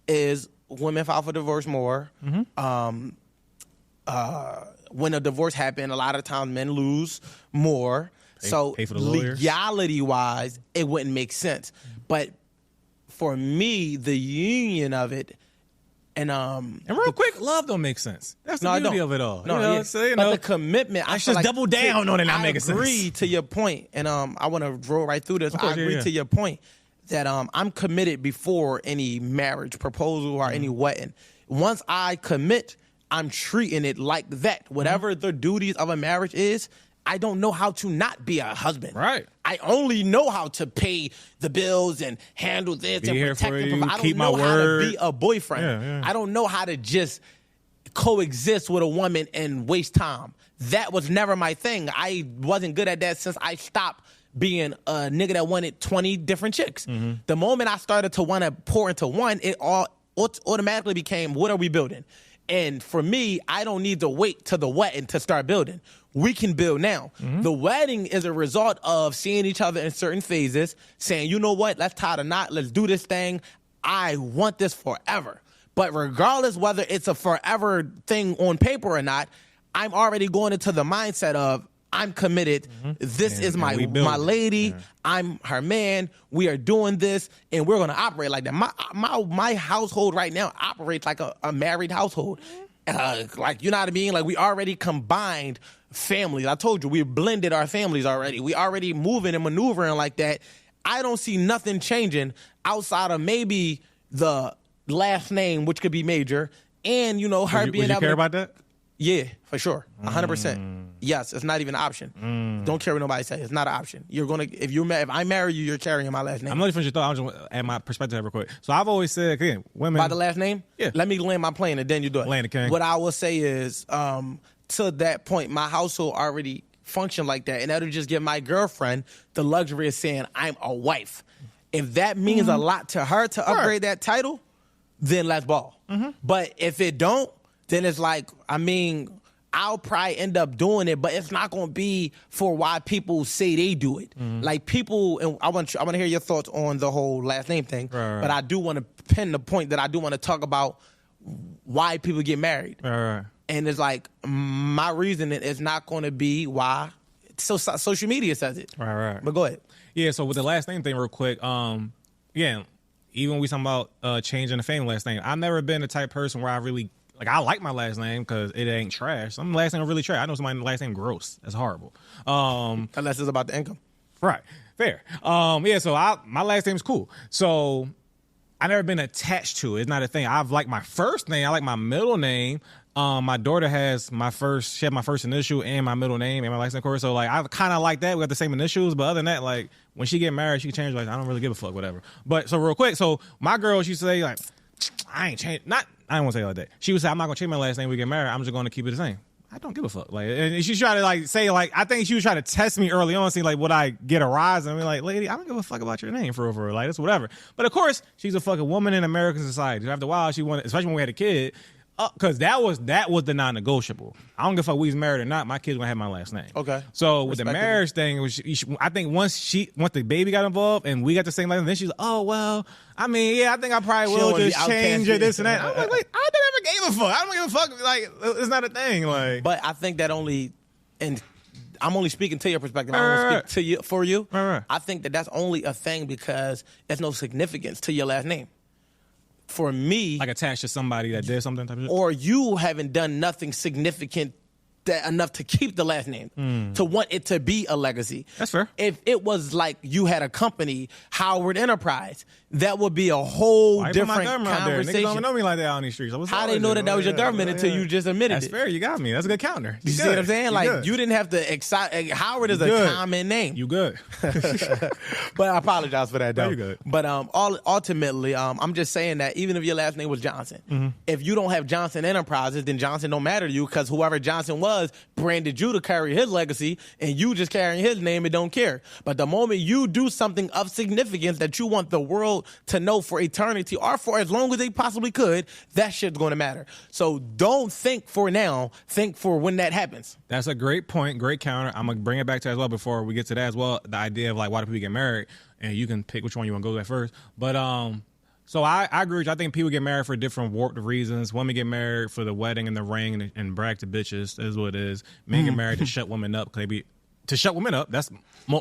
is women file for divorce more. When a divorce happens, a lot of times men lose more. Pay for the lawyers. Legality-wise, it wouldn't make sense. But for me, the union of it, and real quick, love don't make sense. That's the beauty of it all. But the commitment, I just double down on it. Not making sense. I agree to your point, and I want to roll right through this. I agree to your point that I'm committed before any marriage proposal or any wedding. Once I commit, I'm treating it like that. Whatever the duties of a marriage is, I don't know how to not be a husband. Right. I only know how to pay the bills and handle this and protect and provide. I don't know how to be a boyfriend. I don't know how to just coexist with a woman and waste time. That was never my thing. I wasn't good at that since I stopped being a nigga that wanted 20 different chicks. The moment I started to want to pour into one, it all automatically became, what are we building? And for me, I don't need to wait till the wedding to start building. We can build now. The wedding is a result of seeing each other in certain phases, saying, you know what, let's tie the knot, let's do this thing. I want this forever. But regardless whether it's a forever thing on paper or not, I'm already going into the mindset of, I'm committed. This is my lady. Yeah. I'm her man. We are doing this, and we're going to operate like that. My household right now operates like a married household. Like, you know what I mean? Like, we already combined families. I told you, we blended our families already. We already moving and maneuvering like that. I don't see nothing changing outside of maybe the last name, which could be major, and, you know, her being able to... Would you care about that? Yeah, for sure. 100%. Yes, it's not even an option. Don't care what nobody says. It's not an option. You're gonna if I marry you, you're carrying my last name. I'm not even your thought. I'm just add my perspective real quick. So I've always said, again, women by the last name. Yeah. Let me land my plane and then you do it. Land it, King. What I will say is, to that point, my household already functioned like that, and that'll just give my girlfriend the luxury of saying I'm a wife. If that means a lot to her to upgrade that title, then let's ball. But if it don't, then it's like, I mean, I'll probably end up doing it, but it's not going to be for why people say they do it. Like, people, and I want to hear your thoughts on the whole last name thing, but I do want to pin the point that I do want to talk about why people get married. And it's like, my reasoning is not going to be why social media says it. But go ahead. Yeah, so with the last name thing real quick, yeah, even when we talking about changing the family last name, I've never been the type of person where I really... Like, I like my last name because it ain't trash. Some last name are really trash. I know somebody's last name gross. That's horrible. Unless it's about the income. Right. Fair. Yeah, so my last name's cool. So I never been attached to it. It's not a thing. I've liked my first name. I like my middle name. My daughter has she had my first initial and my middle name and my last name, of course. So, like, I kind of like that. We got the same initials. But other than that, like, when she get married, she can change. Like, I don't really give a fuck, whatever. But so real quick, so my girl, she say, like, I ain't changed. I don't want to say it like that. She would say, I'm not going to change my last name when we get married. I'm just going to keep it the same. I don't give a fuck. Like, and she tried to, like, say, like, I think she was trying to test me early on, see, like, would I get a rise? And I'm like, lady, I don't give a fuck about your name for real. Like, it's whatever. But of course, she's a fucking woman in American society. After a while, she wanted, especially when we had a kid, because that was the non-negotiable. I don't give a fuck if we was married or not. My kid's gonna have my last name. Okay. So with the marriage thing, I think once the baby got involved and we got the same last name, then she's like, oh well, I mean, yeah, I think I probably will just change it, this and that. I'm like, wait, I never gave a fuck. I don't give a fuck. Like, it's not a thing. Like, but I think that and I'm only speaking to your perspective. I don't want to speak for you. I think that's only a thing because there's no significance to your last name. For me, like attached to somebody that did something type of shit? Or you haven't done nothing significant enough to keep the last name, to want it to be a legacy. That's fair. If it was like you had a company, Howard Enterprise, that would be a whole different conversation. Niggas don't know me like that on these streets. How they know that was your government until you just admitted it? That's fair. You got me. That's a good counter. You see what I'm saying? Like, you didn't have to excite. Howard is a common name. You good. But I apologize for that, though. No, you good. But ultimately, I'm just saying that even if your last name was Johnson, if you don't have Johnson Enterprises, then Johnson don't matter to you because whoever Johnson was branded you to carry his legacy, and you just carrying his name and don't care. But the moment you do something of significance that you want the world to know for eternity or for as long as they possibly could, that shit's going to matter. So don't think for now, think for when that happens. That's a great point, great counter. I'm going to bring it back to as well before we get to that as well, the idea of like why do people get married, and you can pick which one you want to go at first. But so I agree with you. I think people get married for different warped reasons. Women get married for the wedding and the ring and brag to bitches. That is what it is. Men get married to shut women up to shut women up. That's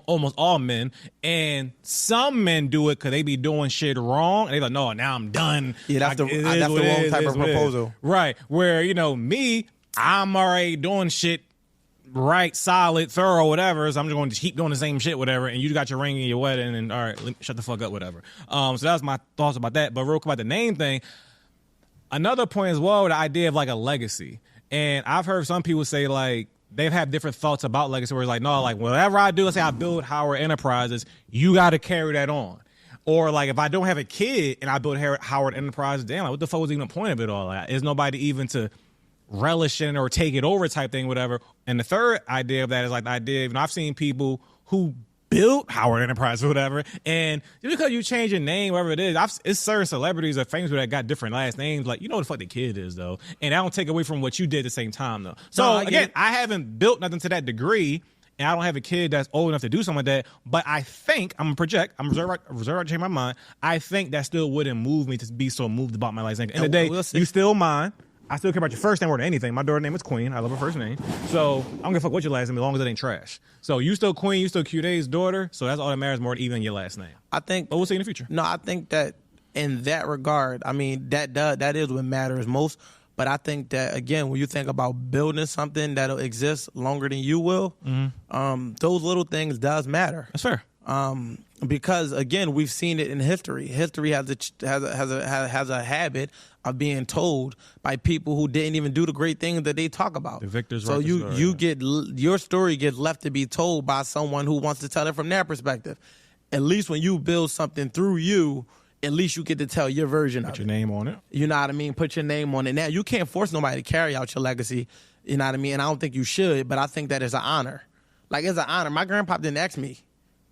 almost all men. And some men do it because they be doing shit wrong. And they like, no, now I'm done. Yeah, that's the wrong type of proposal. Right. Where, me, I'm already doing shit right, solid, thorough, whatever. So I'm just going to keep doing the same shit, whatever. And you got your ring and your wedding, and all right, shut the fuck up, whatever. So that's my thoughts about that. But real quick about the name thing, another point as well, the idea of like a legacy. And I've heard some people say like they've had different thoughts about legacy, where it's like, no, like whatever I do, let's say I build Howard Enterprises, you got to carry that on. Or like if I don't have a kid and I build Howard Enterprises, damn, like what the fuck was even the point of it all? Like, is nobody even to relish in or take it over type thing, whatever. And the third idea of that is like the idea, I've seen people who built Howard Enterprise or whatever. And just because you change your name, whatever it is, it's certain celebrities or famous people that got different last names. Like, you know what the fuck the kid is, though. And I don't take away from what you did at the same time, though. So, again, I haven't built nothing to that degree, and I don't have a kid that's old enough to do something like that. But I think, I'm going to project, I'm reserved right to change my mind. I think that still wouldn't move me to be so moved about my last name. In the day, you still mine. I still care about your first name more than anything. My daughter's name is Queen. I love her first name. So I don't give a fuck what your last name as long as it ain't trash. So you still Queen, you still Q-Day's daughter. So that's all that matters more than even your last name. I think. But we'll see in the future. No, I think that in that regard, I mean, that is what matters most. But I think that, again, when you think about building something that'll exist longer than you will, those little things does matter. That's fair. Because again, we've seen it in history. History has a habit of being told by people who didn't even do the great things that they talk about. The victors. So your story gets left to be told by someone who wants to tell it from their perspective. At least when you build something through you, at least you get to tell your version of it. Put your name on it. You know what I mean? Put your name on it. Now, you can't force nobody to carry out your legacy. You know what I mean? And I don't think you should, but I think that is an honor. Like, it's an honor. My grandpa didn't ask me.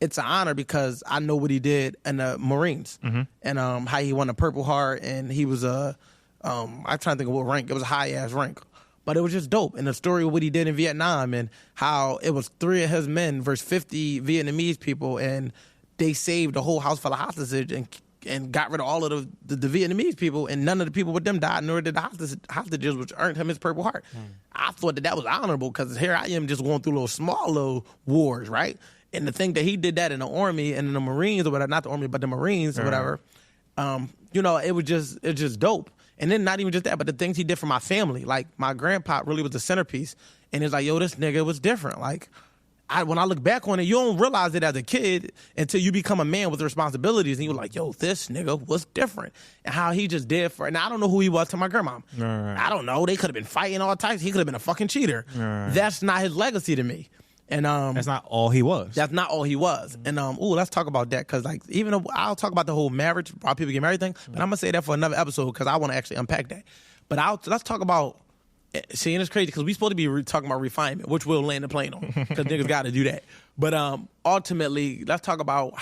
It's an honor because I know what he did in the Marines and how he won a Purple Heart, and he was I'm trying to think of what rank. It was a high-ass rank. But it was just dope. And the story of what he did in Vietnam and how it was 3 of his men versus 50 Vietnamese people, and they saved a whole house full of hostages and got rid of all of the Vietnamese people, and none of the people with them died, nor did the hostages, which earned him his Purple Heart. I thought that was honorable because here I am just going through little wars, right? And to think that he did that in the Army and in the Marines, or whatever, not the Army, but the Marines or whatever, it's just dope. And then not even just that, but the things he did for my family. Like, my grandpa really was the centerpiece. And it's like, yo, this nigga was different. Like, when I look back on it, you don't realize it as a kid until you become a man with responsibilities. And you're like, yo, this nigga was different. And how he just did for, and I don't know who he was to my grandma. Right. I don't know. They could have been fighting all types. He could have been a fucking cheater. Right. That's not his legacy to me. And that's not all he was. That's not all he was. And let's talk about that, because like, even though I'll talk about the whole marriage, why people get married thing, but I'm gonna say that for another episode because I want to actually unpack that. But let's talk about. See, and it's crazy because we're supposed to be talking about refinement, which we'll land the plane on because niggas got to do that. But ultimately, let's talk about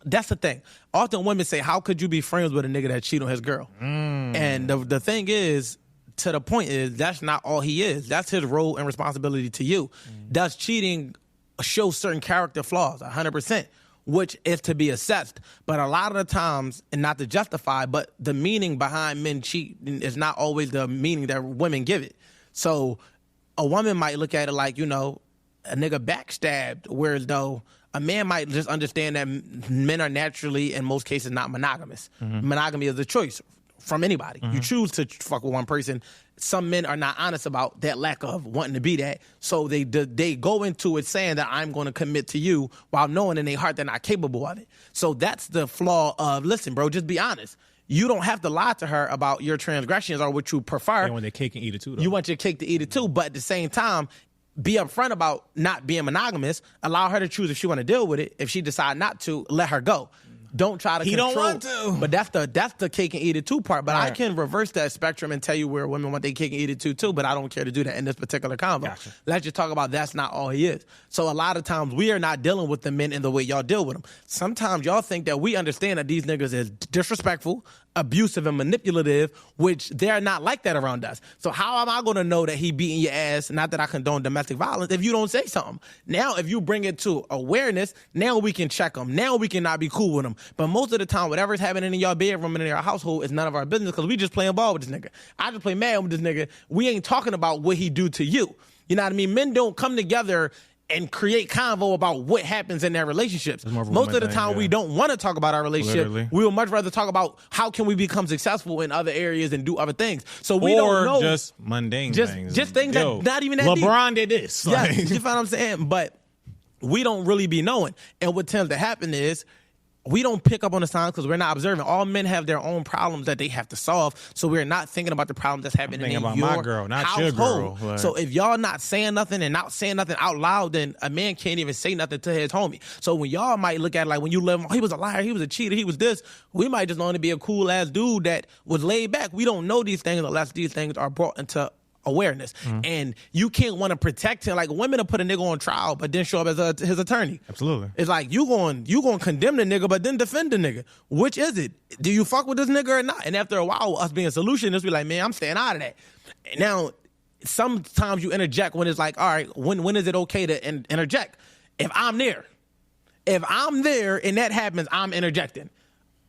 that's the thing. Often women say, "How could you be friends with a nigga that cheat on his girl?" And the thing is, to the point is, that's not all he is. That's his role and responsibility to you. Does cheating show certain character flaws? 100%, which is to be assessed. But a lot of the times, and not to justify, but the meaning behind men cheating is not always the meaning that women give it. So a woman might look at it like, a nigga backstabbed, whereas though a man might just understand that men are naturally, in most cases, not monogamous. Monogamy is a choice from anybody. You choose to fuck with one person. Some men are not honest about that lack of wanting to be that. So they go into it saying that I'm going to commit to you while knowing in their heart they're not capable of it. So that's the flaw of, listen, bro, just be honest. You don't have to lie to her about your transgressions or what you prefer. You want their cake and eat it too, though. You want your cake to eat it too, but at the same time, be upfront about not being monogamous. Allow her to choose if she want to deal with it. If she decide not to, let her go. Don't try to control. He don't want to. But that's the cake and eat it too part. But right. I can reverse that spectrum and tell you where women want their cake and eat it too, but I don't care to do that in this particular convo. Gotcha. Let's just talk about that's not all he is. So a lot of times we are not dealing with the men in the way y'all deal with them. Sometimes y'all think that we understand that these niggas is disrespectful, abusive, and manipulative, which they're not like that around us. So how am I going to know that he beating your ass, not that I condone domestic violence, if you don't say something? Now, if you bring it to awareness, now we can check them. Now we can not be cool with them. But most of the time, whatever's happening in your bedroom and in your household is none of our business because we just playing ball with this nigga. I just play mad with this nigga. We ain't talking about what he do to you. You know what I mean? Men don't come together and create convo about what happens in their relationships. Most of the time, we don't want to talk about our relationship. Literally. We would much rather talk about how can we become successful in other areas and do other things. So we don't know. Just mundane things. Just things that not even that LeBron deep. did this. Yeah, you know what I'm saying? But we don't really be knowing. And what tends to happen is we don't pick up on the signs because we're not observing. All men have their own problems that they have to solve, so we're not thinking about the problems that's happening in your household. My girl, not your girl. Like. So if y'all not saying nothing and not saying nothing out loud, then a man can't even say nothing to his homie. So when y'all might look at it like when you live, he was a liar, he was a cheater, he was this, we might just want to be a cool ass dude that was laid back. We don't know these things unless these things are brought into awareness. And you can't want to protect him. Like, women will put a nigga on trial, but then show up as his attorney. Absolutely. It's like, you going to condemn the nigga, but then defend the nigga. Which is it? Do you fuck with this nigga or not? And after a while, us being solutionists, we like, man, I'm staying out of that. Now, sometimes you interject when it's like, all right, when is it okay to interject? If I'm there and that happens, I'm interjecting.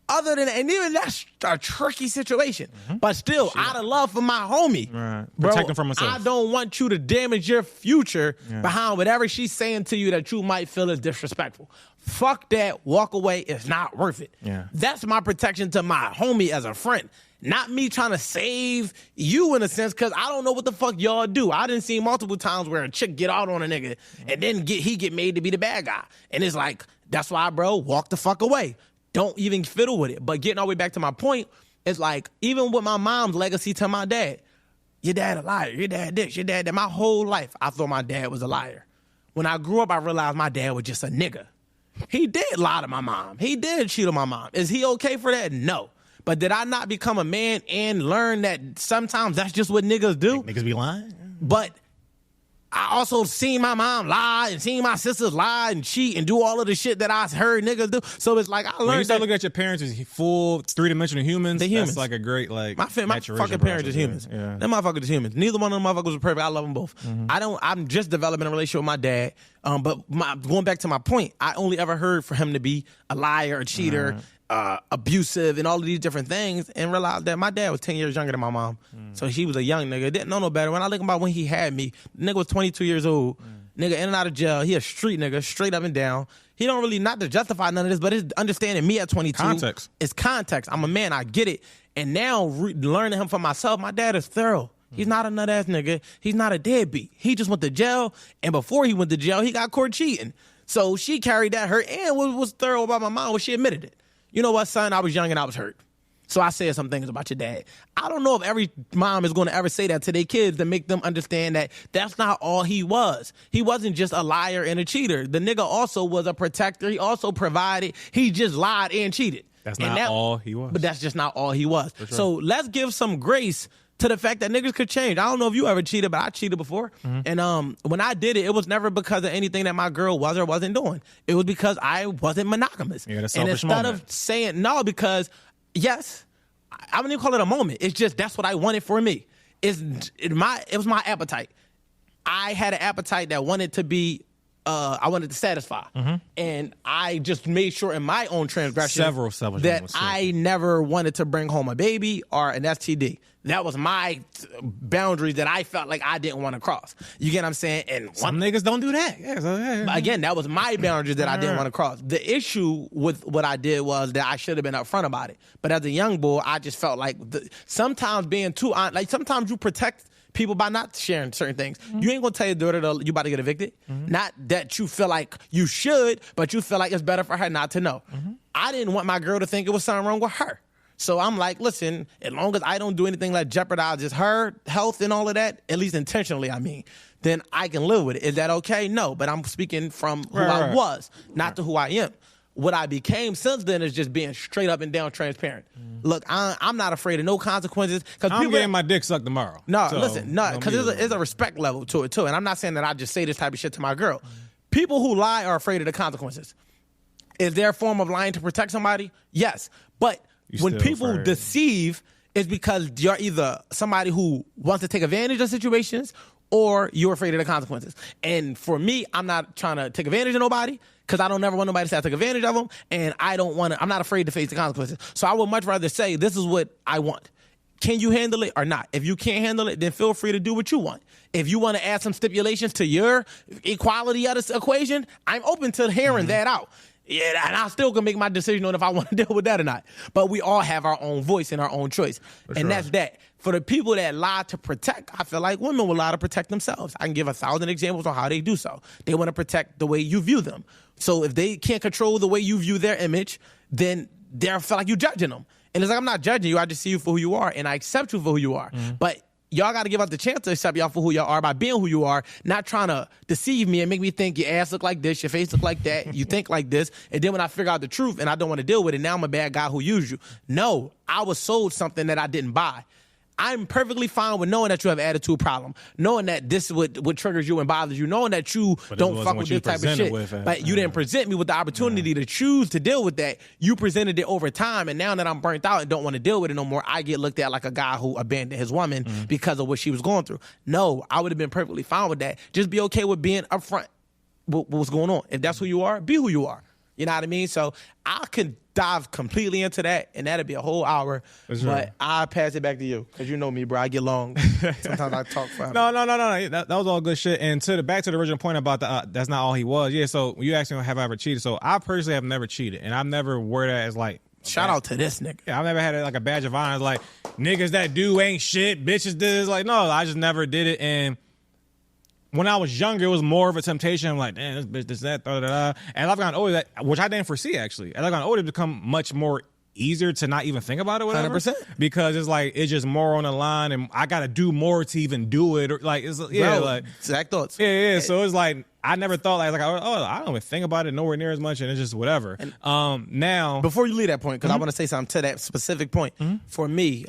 Other than that, and even that's a tricky situation. But still, out of love for my homie, Right. bro, Protect him from himself. I don't want you to damage your future behind whatever she's saying to you that you might feel is disrespectful. Fuck that. Walk away. It's not worth it. Yeah. That's my protection to my homie as a friend. Not me trying to save you in a sense, because I don't know what the fuck y'all do. I done seen multiple times where a chick get out on a nigga and then he get made to be the bad guy. And it's like, that's why, bro, walk the fuck away. Don't even fiddle with it. But getting all the way back to my point, it's like, even with my mom's legacy to my dad, your dad a liar, your dad this, your dad that. My whole life, I thought my dad was a liar. When I grew up, I realized my dad was just a nigga. He did lie to my mom. He did cheat on my mom. Is he okay for that? No. But did I not become a man and learn that sometimes that's just what niggas do? Niggas be lying. But I also seen my mom lie and seen my sisters lie and cheat and do all of the shit that I heard niggas do. So it's like, I learned When you start that looking at your parents as full three-dimensional humans, They're humans. that's like a great, like, my fucking maturation parents is process, humans. Yeah. Them motherfuckers is humans. Neither one of them motherfuckers are perfect. I love them both. I'm just developing a relationship with my dad. But going back to my point, I only ever heard for him to be a liar, a cheater, abusive, and all of these different things, and realized that my dad was 10 years younger than my mom. So he was a young nigga. Didn't know no better. When I think about when he had me, the nigga was 22 years old. Nigga in and out of jail. He a street nigga, straight up and down. He don't really, not to justify none of this, but it's understanding me at 22. Context. It's context. I'm a man. I get it. And now learning him for myself, my dad is thorough. He's not a nut ass nigga. He's not a deadbeat. He just went to jail, and before he went to jail, he got caught cheating. So she carried that hurt and was thorough about my mom when she admitted it. You know what, son? I was young and I was hurt. So I said some things about your dad. I don't know if every mom is going to ever say that to their kids to make them understand that that's not all he was. He wasn't just a liar and a cheater. The nigga also was a protector. He also provided. He just lied and cheated. That's not all he was. But that's just not all he was. Sure. So let's give some grace to the fact that niggas could change. I don't know if you ever cheated, but I cheated before. And when I did it, it was never because of anything that my girl was or wasn't doing. It was because I wasn't monogamous. Yeah, and instead of saying no, because yes, I wouldn't even call it a moment. It's just that's what I wanted for me. It was my appetite. I had an appetite that wanted to be. I wanted to satisfy, and I just made sure in my own transgression that I never wanted to bring home a baby or an STD. That was my boundaries that I felt like I didn't want to cross. You get what I'm saying? And some niggas don't do that. Again, that was my boundaries that I didn't want to cross. The issue with what I did was that I should have been upfront about it. But as a young boy, I just felt like sometimes being too honest, like sometimes you protect people by not sharing certain things. You ain't gonna tell your daughter you about to get evicted. Not that you feel like you should, but you feel like it's better for her not to know. I didn't want my girl to think it was something wrong with her. So I'm like, listen, as long as I don't do anything that jeopardizes her health and all of that, at least intentionally, I mean, then I can live with it. Is that okay? No, but I'm speaking from who I was, not to who I am. What I became since then is just being straight up and down transparent. Look, I'm not afraid of no consequences. I'm getting my dick sucked tomorrow. No, listen, because there's a respect level to it too. And I'm not saying that I just say this type of shit to my girl. People who lie are afraid of the consequences. Is there a form of lying to protect somebody? Yes. But when people deceive, it's because you're either somebody who wants to take advantage of situations or you're afraid of the consequences. And for me, I'm not trying to take advantage of nobody because I don't ever want nobody to say I took advantage of them, and I'm not afraid to face the consequences. So I would much rather say, this is what I want. Can you handle it or not? If you can't handle it, then feel free to do what you want. If you want to add some stipulations to your equality of this equation, I'm open to hearing that out. Yeah, and I still can make my decision on if I want to deal with that or not. But we all have our own voice and our own choice. And that's that. For the people that lie to protect, I feel like women will lie to protect themselves. I can give 1,000 examples on how they do so. They want to protect the way you view them. So if they can't control the way you view their image, then they feel like you're judging them. And it's like, I'm not judging you. I just see you for who you are, and I accept you for who you are. But y'all got to give us the chance to accept y'all for who y'all are by being who you are, not trying to deceive me and make me think your ass look like this, your face look like that, you think like this, and then when I figure out the truth and I don't want to deal with it, now I'm a bad guy who used you. No, I was sold something that I didn't buy. I'm perfectly fine with knowing that you have an attitude problem, knowing that this is what triggers you and bothers you, knowing that you don't fuck with this type of shit. But you didn't present me with the opportunity to choose to deal with that. You presented it over time, and now that I'm burnt out and don't want to deal with it no more, I get looked at like a guy who abandoned his woman because of what she was going through. No, I would have been perfectly fine with that. Just be okay with being upfront with what's going on. If that's who you are, be who you are. You know what I mean? So I could dive completely into that, and that'd be a whole hour. But I'll pass it back to you, because you know me, bro. I get long. Sometimes I talk forever. No. That was all good shit. And back to the original point about that's not all he was. Yeah, so you asked me, have I ever cheated? So I personally have never cheated, and I've never wore that as like, shout out to this nigga. Yeah, I've never had it like a badge of honor. Like, niggas that do ain't shit, bitches this. Like, no, I just never did it. And when I was younger, it was more of a temptation. I'm like, damn, this bitch, this, that, da, da, da. And I've gotten older, which I didn't foresee, actually. As I've gotten older, it's become much more easier to not even think about it, whatever. 100%. Because it's like, it's just more on the line, and I got to do more to even do it. Or like, it's, yeah, bro, like. Exact thoughts. Yeah. So it's like, I never thought, like, I don't even think about it nowhere near as much, and it's just whatever. Now. Before you leave that point, because I want to say something to that specific point. For me,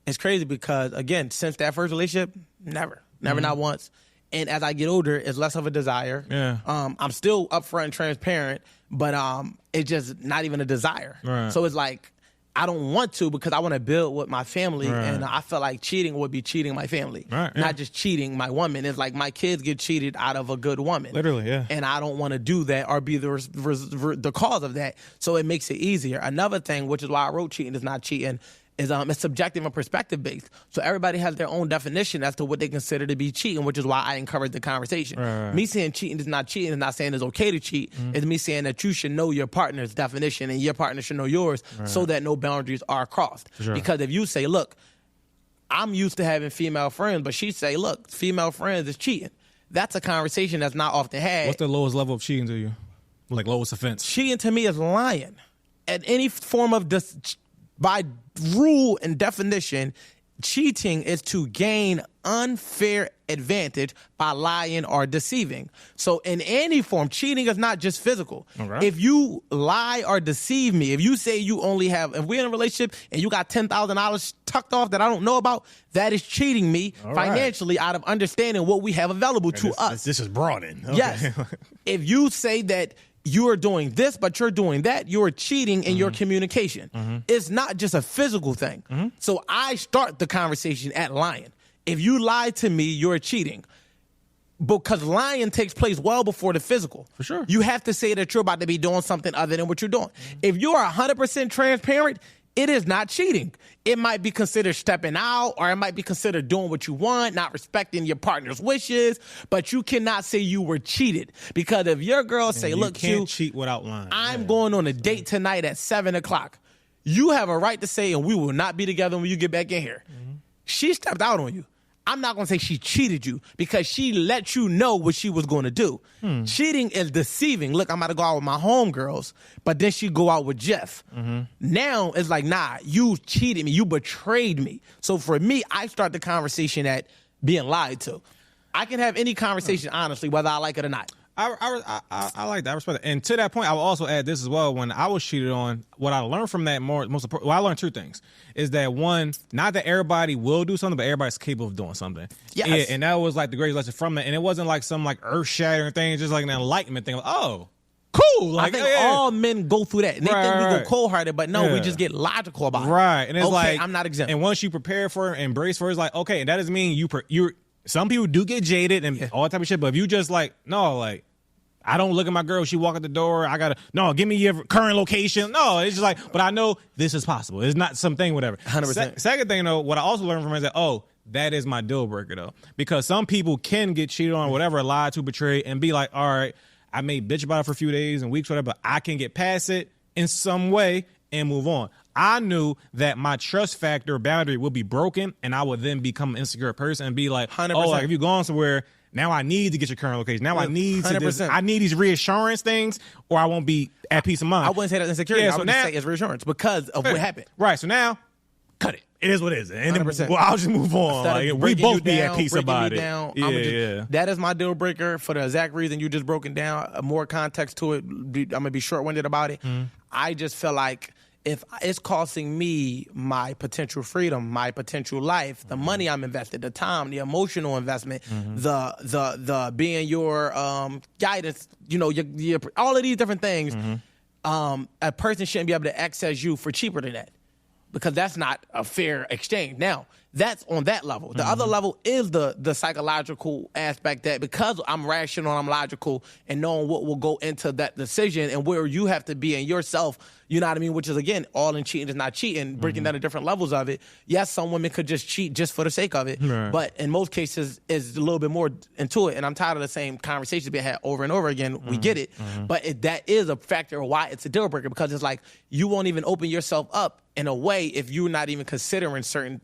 it's crazy because, again, since that first relationship, never, not once. And as I get older, it's less of a desire. Yeah. I'm still upfront and transparent, but it's just not even a desire. Right. So it's like, I don't want to, because I want to build with my family, Right. and I feel like cheating would be cheating my family. Right, yeah. Not just cheating my woman. It's like my kids get cheated out of a good woman. Literally, yeah. And I don't want to do that or be the cause of that. So it makes it easier. Another thing, which is why I wrote Cheating Is Not Cheating, is it's subjective and perspective based. So everybody has their own definition as to what they consider to be cheating, which is why I encourage the conversation. Right. Me saying cheating is not cheating, is not saying it's okay to cheat. It's me saying that you should know your partner's definition and your partner should know yours, so that no boundaries are crossed. Sure. Because if you say, look, I'm used to having female friends, but she say, look, female friends is cheating. That's a conversation that's not often had. What's the lowest level of cheating to you? Like, lowest offense? Cheating to me is lying. At any form of by rule and definition, cheating is to gain unfair advantage by lying or deceiving. So in any form, cheating is not just physical. Okay. If you lie or deceive me, if you say you only have, if we're in a relationship and you got $10,000 tucked off that I don't know about, that is cheating me financially out of understanding what we have available to us. This is broadened. Okay. Yes. If you say that you are doing this, but you're doing that, you're cheating in your communication. It's not just a physical thing. So I start the conversation at lying. If you lie to me, you're cheating. Because lying takes place well before the physical. For sure. You have to say that you're about to be doing something other than what you're doing. If you are 100% transparent, it is not cheating. It might be considered stepping out, or it might be considered doing what you want, not respecting your partner's wishes, but you cannot say you were cheated. Because if your girl say, look, you can't cheat without lying. I'm going on a date tonight at 7 o'clock. You have a right to say, and we will not be together when you get back in here. She stepped out on you. I'm not going to say she cheated you, because she let you know what she was going to do. Cheating is deceiving. Look, I'm about to go out with my homegirls, but then she go out with Jeff. Now it's like, nah, you cheated me. You betrayed me. So for me, I start the conversation at being lied to. I can have any conversation, honestly, whether I like it or not. I like that. I respect it. And to that point, I will also add this as well. When I was cheated on, what I learned from that most important, well, I learned two things. Is that one, not that everybody will do something, but everybody's capable of doing something. Yes. And that was like the greatest lesson from that. And it wasn't like some like earth-shattering thing, just like an enlightenment thing. Like, oh, cool. Like, I think all men go through that. And they think we go cold-hearted, but no, we just get logical about it. Right. And it's okay, like, I'm not exempt. And once you prepare for it, embrace for it, it's like, okay, and that doesn't mean you're some people do get jaded and all that type of shit, but if you just like, no, like, I don't look at my girl, she walk at the door, I gotta, no, give me your current location. No, it's just like, but I know this is possible. It's not something, whatever. 100%. Second thing, though, what I also learned from it is that, that is my deal breaker, though. Because some people can get cheated on, whatever, lied to, betrayed, and be like, all right, I may bitch about it for a few days and weeks, whatever, but I can get past it in some way and move on. I knew that my trust factor boundary would be broken, and I would then become an insecure person and be like, 100%. oh, like if you're going somewhere, now I need to get your current location. Now I need to I need these reassurance things, or I won't be at peace of mind. I wouldn't say that's insecurity. Yeah, I so would now, just say it's reassurance because of what happened. Right. So now, cut it. It is what it is. And then, 100%. well, I'll just move on. Like, we both be at peace about it. Yeah. That is my deal breaker for the exact reason you just broken down. More context to it. I'm gonna be short-winded about it. I just feel like if it's costing me my potential freedom, my potential life, the money I'm invested, the time, the emotional investment, the being your guidance, your all of these different things, a person shouldn't be able to access you for cheaper than that, because that's not a fair exchange. Now, that's on that level. The other level is the psychological aspect, that because I'm rational, I'm logical, and knowing what will go into that decision and where you have to be in yourself, you know what I mean? Which is, again, all in cheating is not cheating, breaking down the different levels of it. Yes, some women could just cheat just for the sake of it, but in most cases, it's a little bit more into it. And I'm tired of the same conversations being had over and over again. We get it. But that is a factor of why it's a deal breaker, because it's like you won't even open yourself up in a way if you're not even considering certain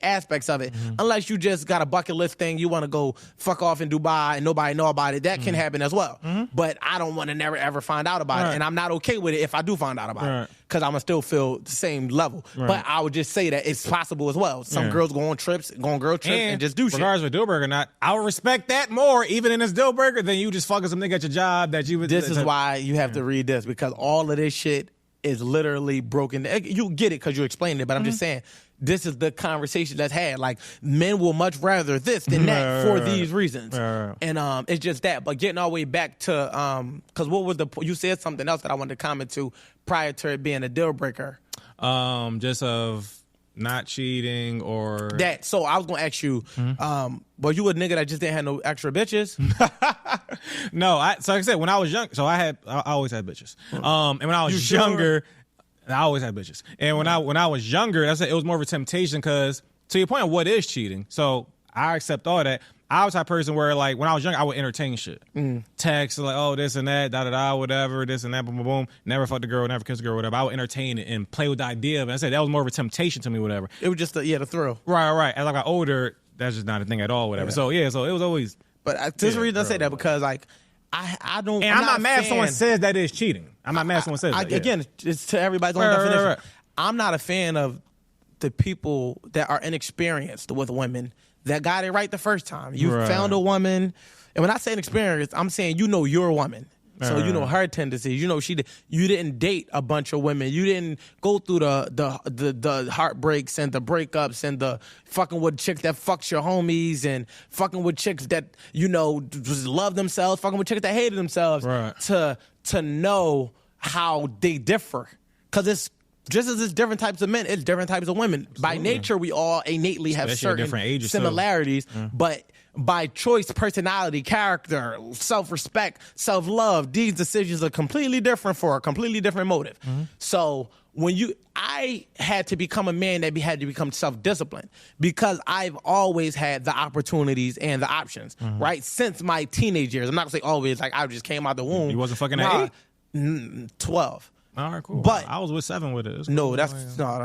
aspects of it, unless you just got a bucket list thing, you want to go fuck off in Dubai and nobody know about it. That can happen as well. But I don't want to never ever find out about it, and I'm not okay with it if I do find out about it, because I'm gonna still feel the same level. But I would just say that it's possible as well. Some girls go on trips, and just do shit. Regardless of deal breaker or not, I would respect that more, even in this deal breaker, than you just fucking some nigga at your job that you would. This is why you have to read this, because all of this shit is literally broken. You get it because you explained it, but I'm just saying, this is the conversation that's had. Like, men will much rather this than that for these reasons. And it's just that. But getting all the way back to, because what was you said something else that I wanted to comment to prior to it being a deal breaker. Just of not cheating or that. So I was gonna ask you, were you a nigga that just didn't have no extra bitches? No, so like I said, when I was young, so I always had bitches. And when I was younger, I always had bitches. And when I was younger, I said it was more of a temptation, because to your point of what is cheating. So I accept all that. I was that person where, like, when I was young, I would entertain shit. Text, like, oh, this and that, da-da-da, whatever, this and that, boom, boom, boom. Never fucked a girl, never kissed a girl, whatever. I would entertain it and play with the idea of it. I said that was more of a temptation to me, whatever. It was just the thrill. Right. As I got older, that's just not a thing at all, whatever. So it was always. But this reason I say that, because, like, I don't. And I'm not mad if someone says that is cheating. I'm not mad if someone says that. Again, it's to everybody's own definition. Right. I'm not a fan of the people that are inexperienced with women that got it right the first time. You found a woman, and when I say inexperienced, I'm saying your woman. So you know her tendencies. You know you didn't date a bunch of women. You didn't go through the heartbreaks and the breakups and the fucking with chicks that fucks your homies and fucking with chicks that just love themselves, fucking with chicks that hated themselves. To know how they differ, because it's just as it's different types of men, it's different types of women. Absolutely. By nature, we all innately have certain different ages similarities, but by choice, personality, character, self-respect, self-love, these decisions are completely different for a completely different motive. So I had to become a man that had to become self-disciplined, because I've always had the opportunities and the options, right? Since my teenage years. I'm not gonna say always, like I just came out the womb. You wasn't fucking at 12. All right, cool. But I was with 7 with it. No,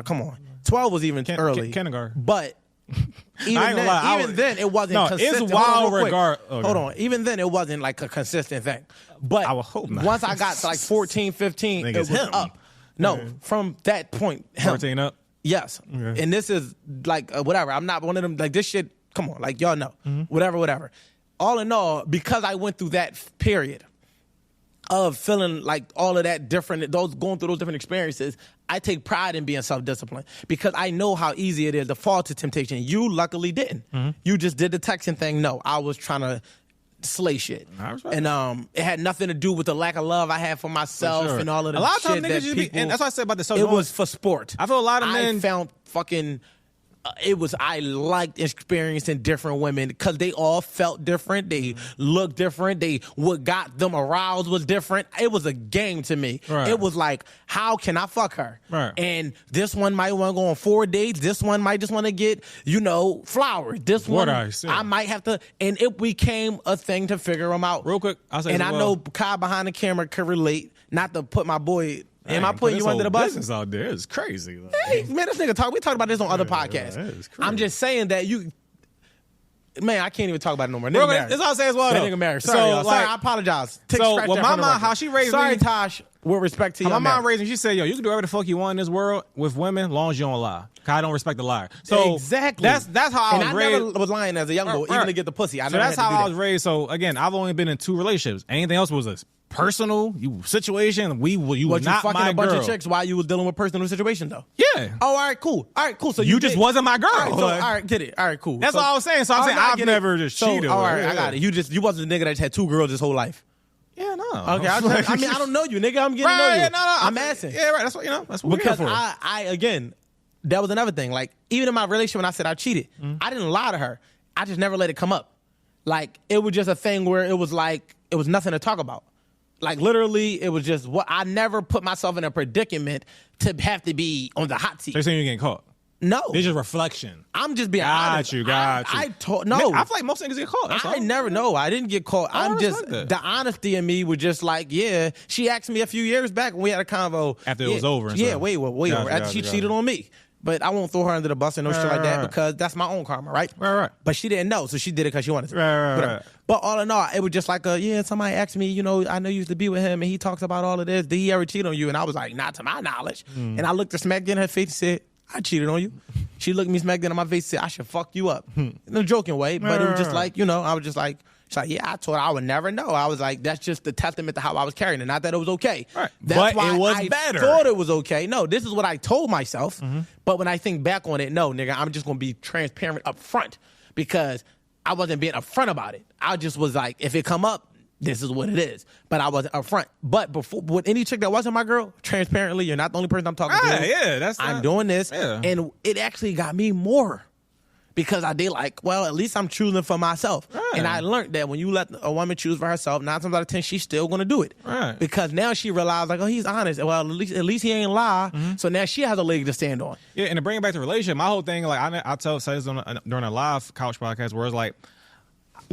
come on. 12 was even early. Kindergarten. But even then, it wasn't consistent. It's wild regard. Okay. Hold on. Even then, it wasn't like a consistent thing. But I would hope not. Once I got to like 14, 15, it was up. No, from that point, 14 up? Yes. Okay. And this is like whatever. I'm not one of them, like this shit, come on, like y'all know. Whatever. All in all, because I went through that period of feeling like all of that different, going through those different experiences, I take pride in being self-disciplined, because I know how easy it is to fall to temptation. You luckily didn't. You just did the texting thing. No, I was trying to slay shit. And it had nothing to do with the lack of love I had for myself and all of the shit. A lot of times niggas people, and that's why I said about the it was for sport. I feel a lot of men found fucking I liked experiencing different women, because they all felt different. They looked different. What got them aroused was different. It was a game to me. It was like, how can I fuck her? And this one might want to go on 4 dates. This one might just want to get, flowers. This one, I might have to. And it became a thing to figure them out. Real quick, I'll say and I know Kai behind the camera could relate, not to put my boy. Am I putting you under the bus? Business out there is crazy. Like, hey, man, this nigga we talked about this on other podcasts. I'm just saying that man, I can't even talk about it no more. Nigga married. That's all I'm saying as well. That nigga married. Sorry, sorry, I apologize. What my mom, how she raised me. Sorry, Tosh. With respect to you, my mom raised me. She said, "Yo, you can do whatever the fuck you want in this world with women, as long as you don't lie." Cause I don't respect the liar. So exactly. That's how I was raised. I never was lying as a young boy, even to get the pussy. So that's how I was raised. So again, I've only been in 2 relationships. Anything else was personal situation. You Was not you fucking my a bunch girl. of chicks while you was dealing with personal situation though? Yeah. Oh, all right, cool. So You just wasn't my girl. All right, Like, all right, get it. All right, cool. that's all I was saying. So I'm saying I've never just cheated. All right, Yeah. I got it. You wasn't the nigga that had 2 girls his whole life. Yeah, no. Okay, I mean, I don't know you, nigga. I'm getting to know you. Yeah, no. I'm asking. Yeah, right. That's what That's what Because we're here for. I again, that was another thing. Like, even in my relationship when I said I cheated, I didn't lie to her. I just never let it come up. Like, it was just a thing where it was like, it was nothing to talk about. Like, literally, it was just what I never put myself in a predicament to have to be on the hot seat. They're saying you're getting caught. No. It's just reflection. I'm just being honest. Got you. I feel like most niggas get caught. That's I all. never know. I didn't get caught. I'm just, that. the honesty in me was just like, yeah. She asked me a few years back when we had a convo. After it was over and Yeah, stuff. wait. After she cheated on me. But I won't throw her under the bus and no shit like that because that's my own karma, right? Right. But she didn't know, so she did it because she wanted to. Right. But all in all, it was just like somebody asked me, I know you used to be with him and he talks about all of this. Did he ever cheat on you? And I was like, not to my knowledge. And I looked her smack in her face and said, I cheated on you. She looked me smack down in my face and said, I should fuck you up. In a joking way, but it was just like, I was just like, she's like, yeah, I told her I would never know. I was like, that's just the testament to how I was carrying it. Not that it was okay. Right. That's But why it was I better. thought it was okay. No, this is what I told myself. But when I think back on it, no, nigga, I'm just going to be transparent up front because I wasn't being upfront about it. I just was like, if it come up, this is what it is. But I wasn't upfront. But before, with any chick that wasn't my girl, transparently, you're not the only person I'm talking to. Yeah, I'm doing this. Yeah. And it actually got me more. Because I did at least I'm choosing for myself. Right. And I learned that when you let a woman choose for herself, 9 times out of 10, she's still going to do it. Right. Because now she realized, like, oh, he's honest. Well, at least he ain't lie. So now she has a leg to stand on. Yeah, and to bring it back to relationship, my whole thing, like I say this during a live couch podcast where it's like,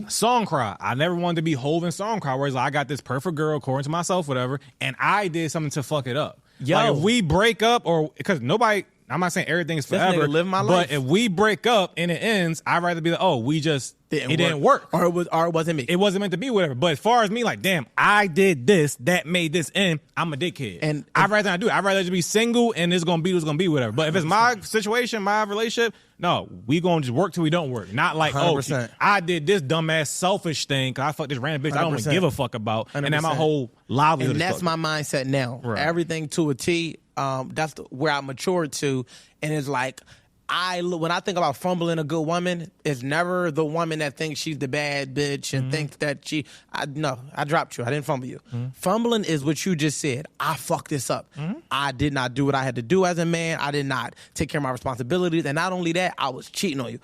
song cry. I never wanted to be holding song cry where it's like, I got this perfect girl according to myself, whatever, and I did something to fuck it up. Yo. Like if we break up or because nobody, I'm not saying everything is forever, nigga living my life. but if we break up and it ends, I'd rather be like, oh, we just didn't work. Or it wasn't me. It wasn't meant to be whatever. But as far as me, like, damn, I did this, that made this end, I'm a dickhead. And I'd rather not do it. I'd rather just be single and it's gonna be what's gonna be, whatever. But if it's my situation, my relationship, no, we gonna just work till we don't work. Not like, 100%. oh, I did this dumbass selfish thing because I fucked this random bitch I don't even 100%. give a fuck about. And then my 100%. whole livelihood And is that's fucked. my mindset now. Right. Everything to a T. That's where I matured to. And it's like, when I think about fumbling a good woman, it's never the woman that thinks she's the bad bitch and thinks that I dropped you. I didn't fumble you. Fumbling is what you just said. I fucked this up. I did not do what I had to do as a man. I did not take care of my responsibilities. And not only that, I was cheating on you.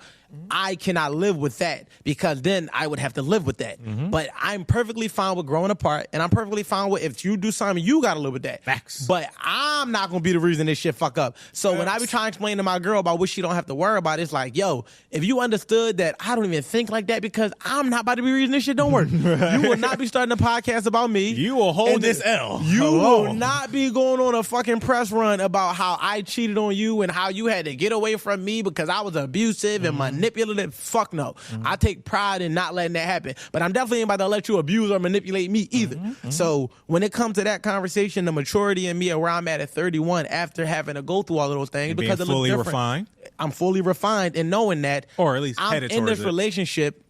I cannot live with that because then I would have to live with that. But I'm perfectly fine with growing apart, and I'm perfectly fine with if you do something, you got to live with that. Facts. But I'm not going to be the reason this shit fuck up. So when I be trying to explain to my girl about what she don't have to worry about, it's like, yo, if you understood that I don't even think like that because I'm not about to be the reason this shit don't work. You will not be starting a podcast about me. You will hold this L. You Hello. will not be going on a fucking press run about how I cheated on you and how you had to get away from me because I was abusive and manipulative. Fuck no. I take pride in not letting that happen. But I'm definitely ain't about to let you abuse or manipulate me either. So when it comes to that conversation, the maturity in me and where I'm at 31 after having to go through all of those things, because it fully looks different. refined. I'm fully refined in knowing that, Or at least I'm headed in towards this it. relationship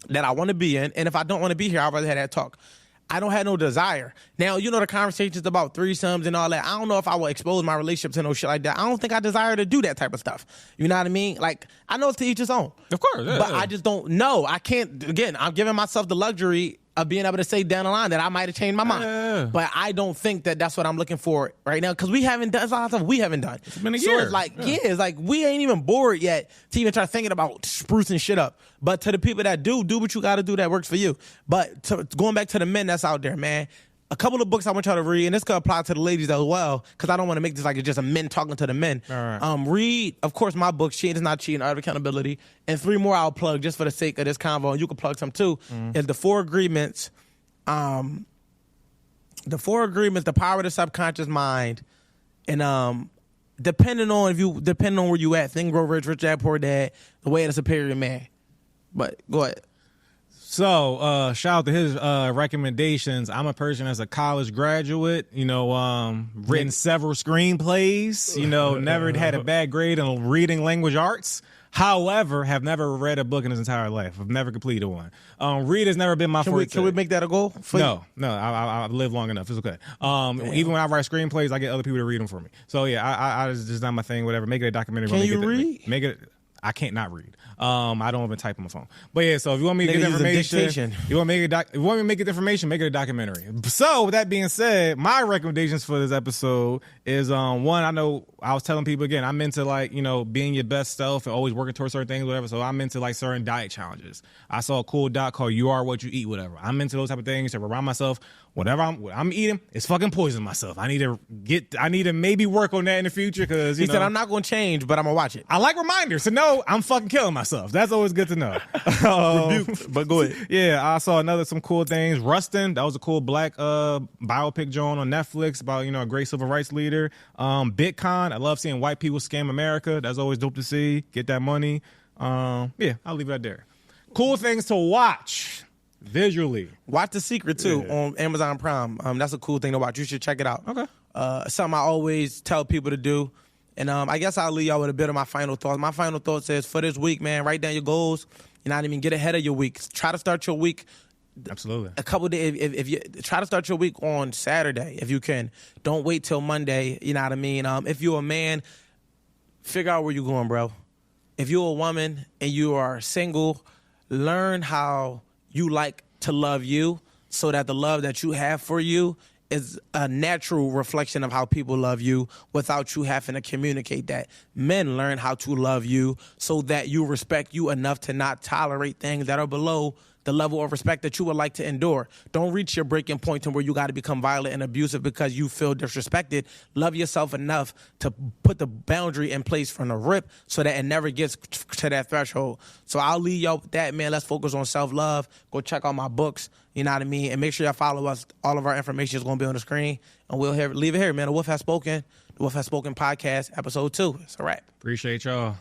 that I want to be in, and if I don't want to be here, I'd rather have that talk. I don't have no desire. Now, the conversations about threesomes and all that, I don't know if I will expose my relationship to no shit like that. I don't think I desire to do that type of stuff. You know what I mean? Like, I know it's to each his own. Of course, yeah, But yeah. I just don't know. I can't, again, I'm giving myself the luxury of being able to say down the line that I might have changed my mind. Yeah. But I don't think that that's what I'm looking for right now because we haven't done, there's a lot of stuff we haven't done. It's been a so year. it's like, it's like we ain't even bored yet to even start thinking about sprucing shit up. But to the people that do what you got to do that works for you. But going back to the men that's out there, man, a couple of books I want y'all to read, and this could apply to the ladies as well, because I don't want to make this like it's just a men talking to the men. All right. Read, of course, my book, Cheating is Not Cheating, Art of Accountability, and 3 more I'll plug just for the sake of this convo, and you can plug some too, is The 4 Agreements, The 4 Agreements, The Power of the Subconscious Mind, and depending on where you at, Think, Grow Rich, Rich Dad, Poor Dad, The Way of the Superior Man. But go ahead. So, shout out to his recommendations. I'm a person that's a college graduate, written several screenplays, never had a bad grade in reading language arts. However, have never read a book in his entire life. I've never completed one. Read has never been my forte. Can we make that a goal? No. I've lived long enough. It's okay. Even when I write screenplays, I get other people to read them for me. So yeah, I it's just not my thing. Whatever. Make it a documentary. Can you read? Make it. I can't not read. I don't even type on my phone. But yeah, so if you want me to get information, you want me to make it information, make it a documentary. So with that being said, my recommendations for this episode is one, I know I was telling people again, I'm into like, being your best self and always working towards certain things, whatever. So I'm into like certain diet challenges. I saw a cool doc called You Are What You Eat, whatever. I'm into those type of things to remind myself whatever I'm eating is fucking poison myself. I need to maybe work on that in the future because he said I'm not going to change, but I'm going to watch it. I like reminders to know I'm fucking killing myself. That's always good to know. Rebuked, but go ahead. Yeah, I saw some cool things. Rustin, that was a cool black biopic joint on Netflix about a great civil rights leader. Bitcoin, I love seeing white people scam America. That's always dope to see. Get that money. Yeah, I'll leave it right there. Cool things to watch. Visually, watch The Secret too on Amazon Prime. That's a cool thing to watch. You should check it out. Okay. Something I always tell people to do, and I guess I'll leave y'all with a bit of my final thoughts. My final thoughts is for this week, man, write down your goals. You know what I mean? Get ahead of your week. Try to start your week. Absolutely. A couple of days. If you try to start your week on Saturday, if you can, don't wait till Monday. You know what I mean? If you're a man, figure out where you're going, bro. If you're a woman and you are single, learn how you like to love you so that the love that you have for you is a natural reflection of how people love you without you having to communicate that. Men learn how to love you so that you respect you enough to not tolerate things that are below the level of respect that you would like to endure. Don't reach your breaking point to where you got to become violent and abusive because you feel disrespected. Love yourself enough to put the boundary in place from the rip so that it never gets to that threshold. So I'll leave y'all with that, man. Let's focus on self-love. Go check out my books, you know what I mean? And make sure y'all follow us. All of our information is going to be on the screen. And we'll leave it here, man. The Wolf Has Spoken. The Wolf Has Spoken podcast, episode 2. It's a wrap. Appreciate y'all.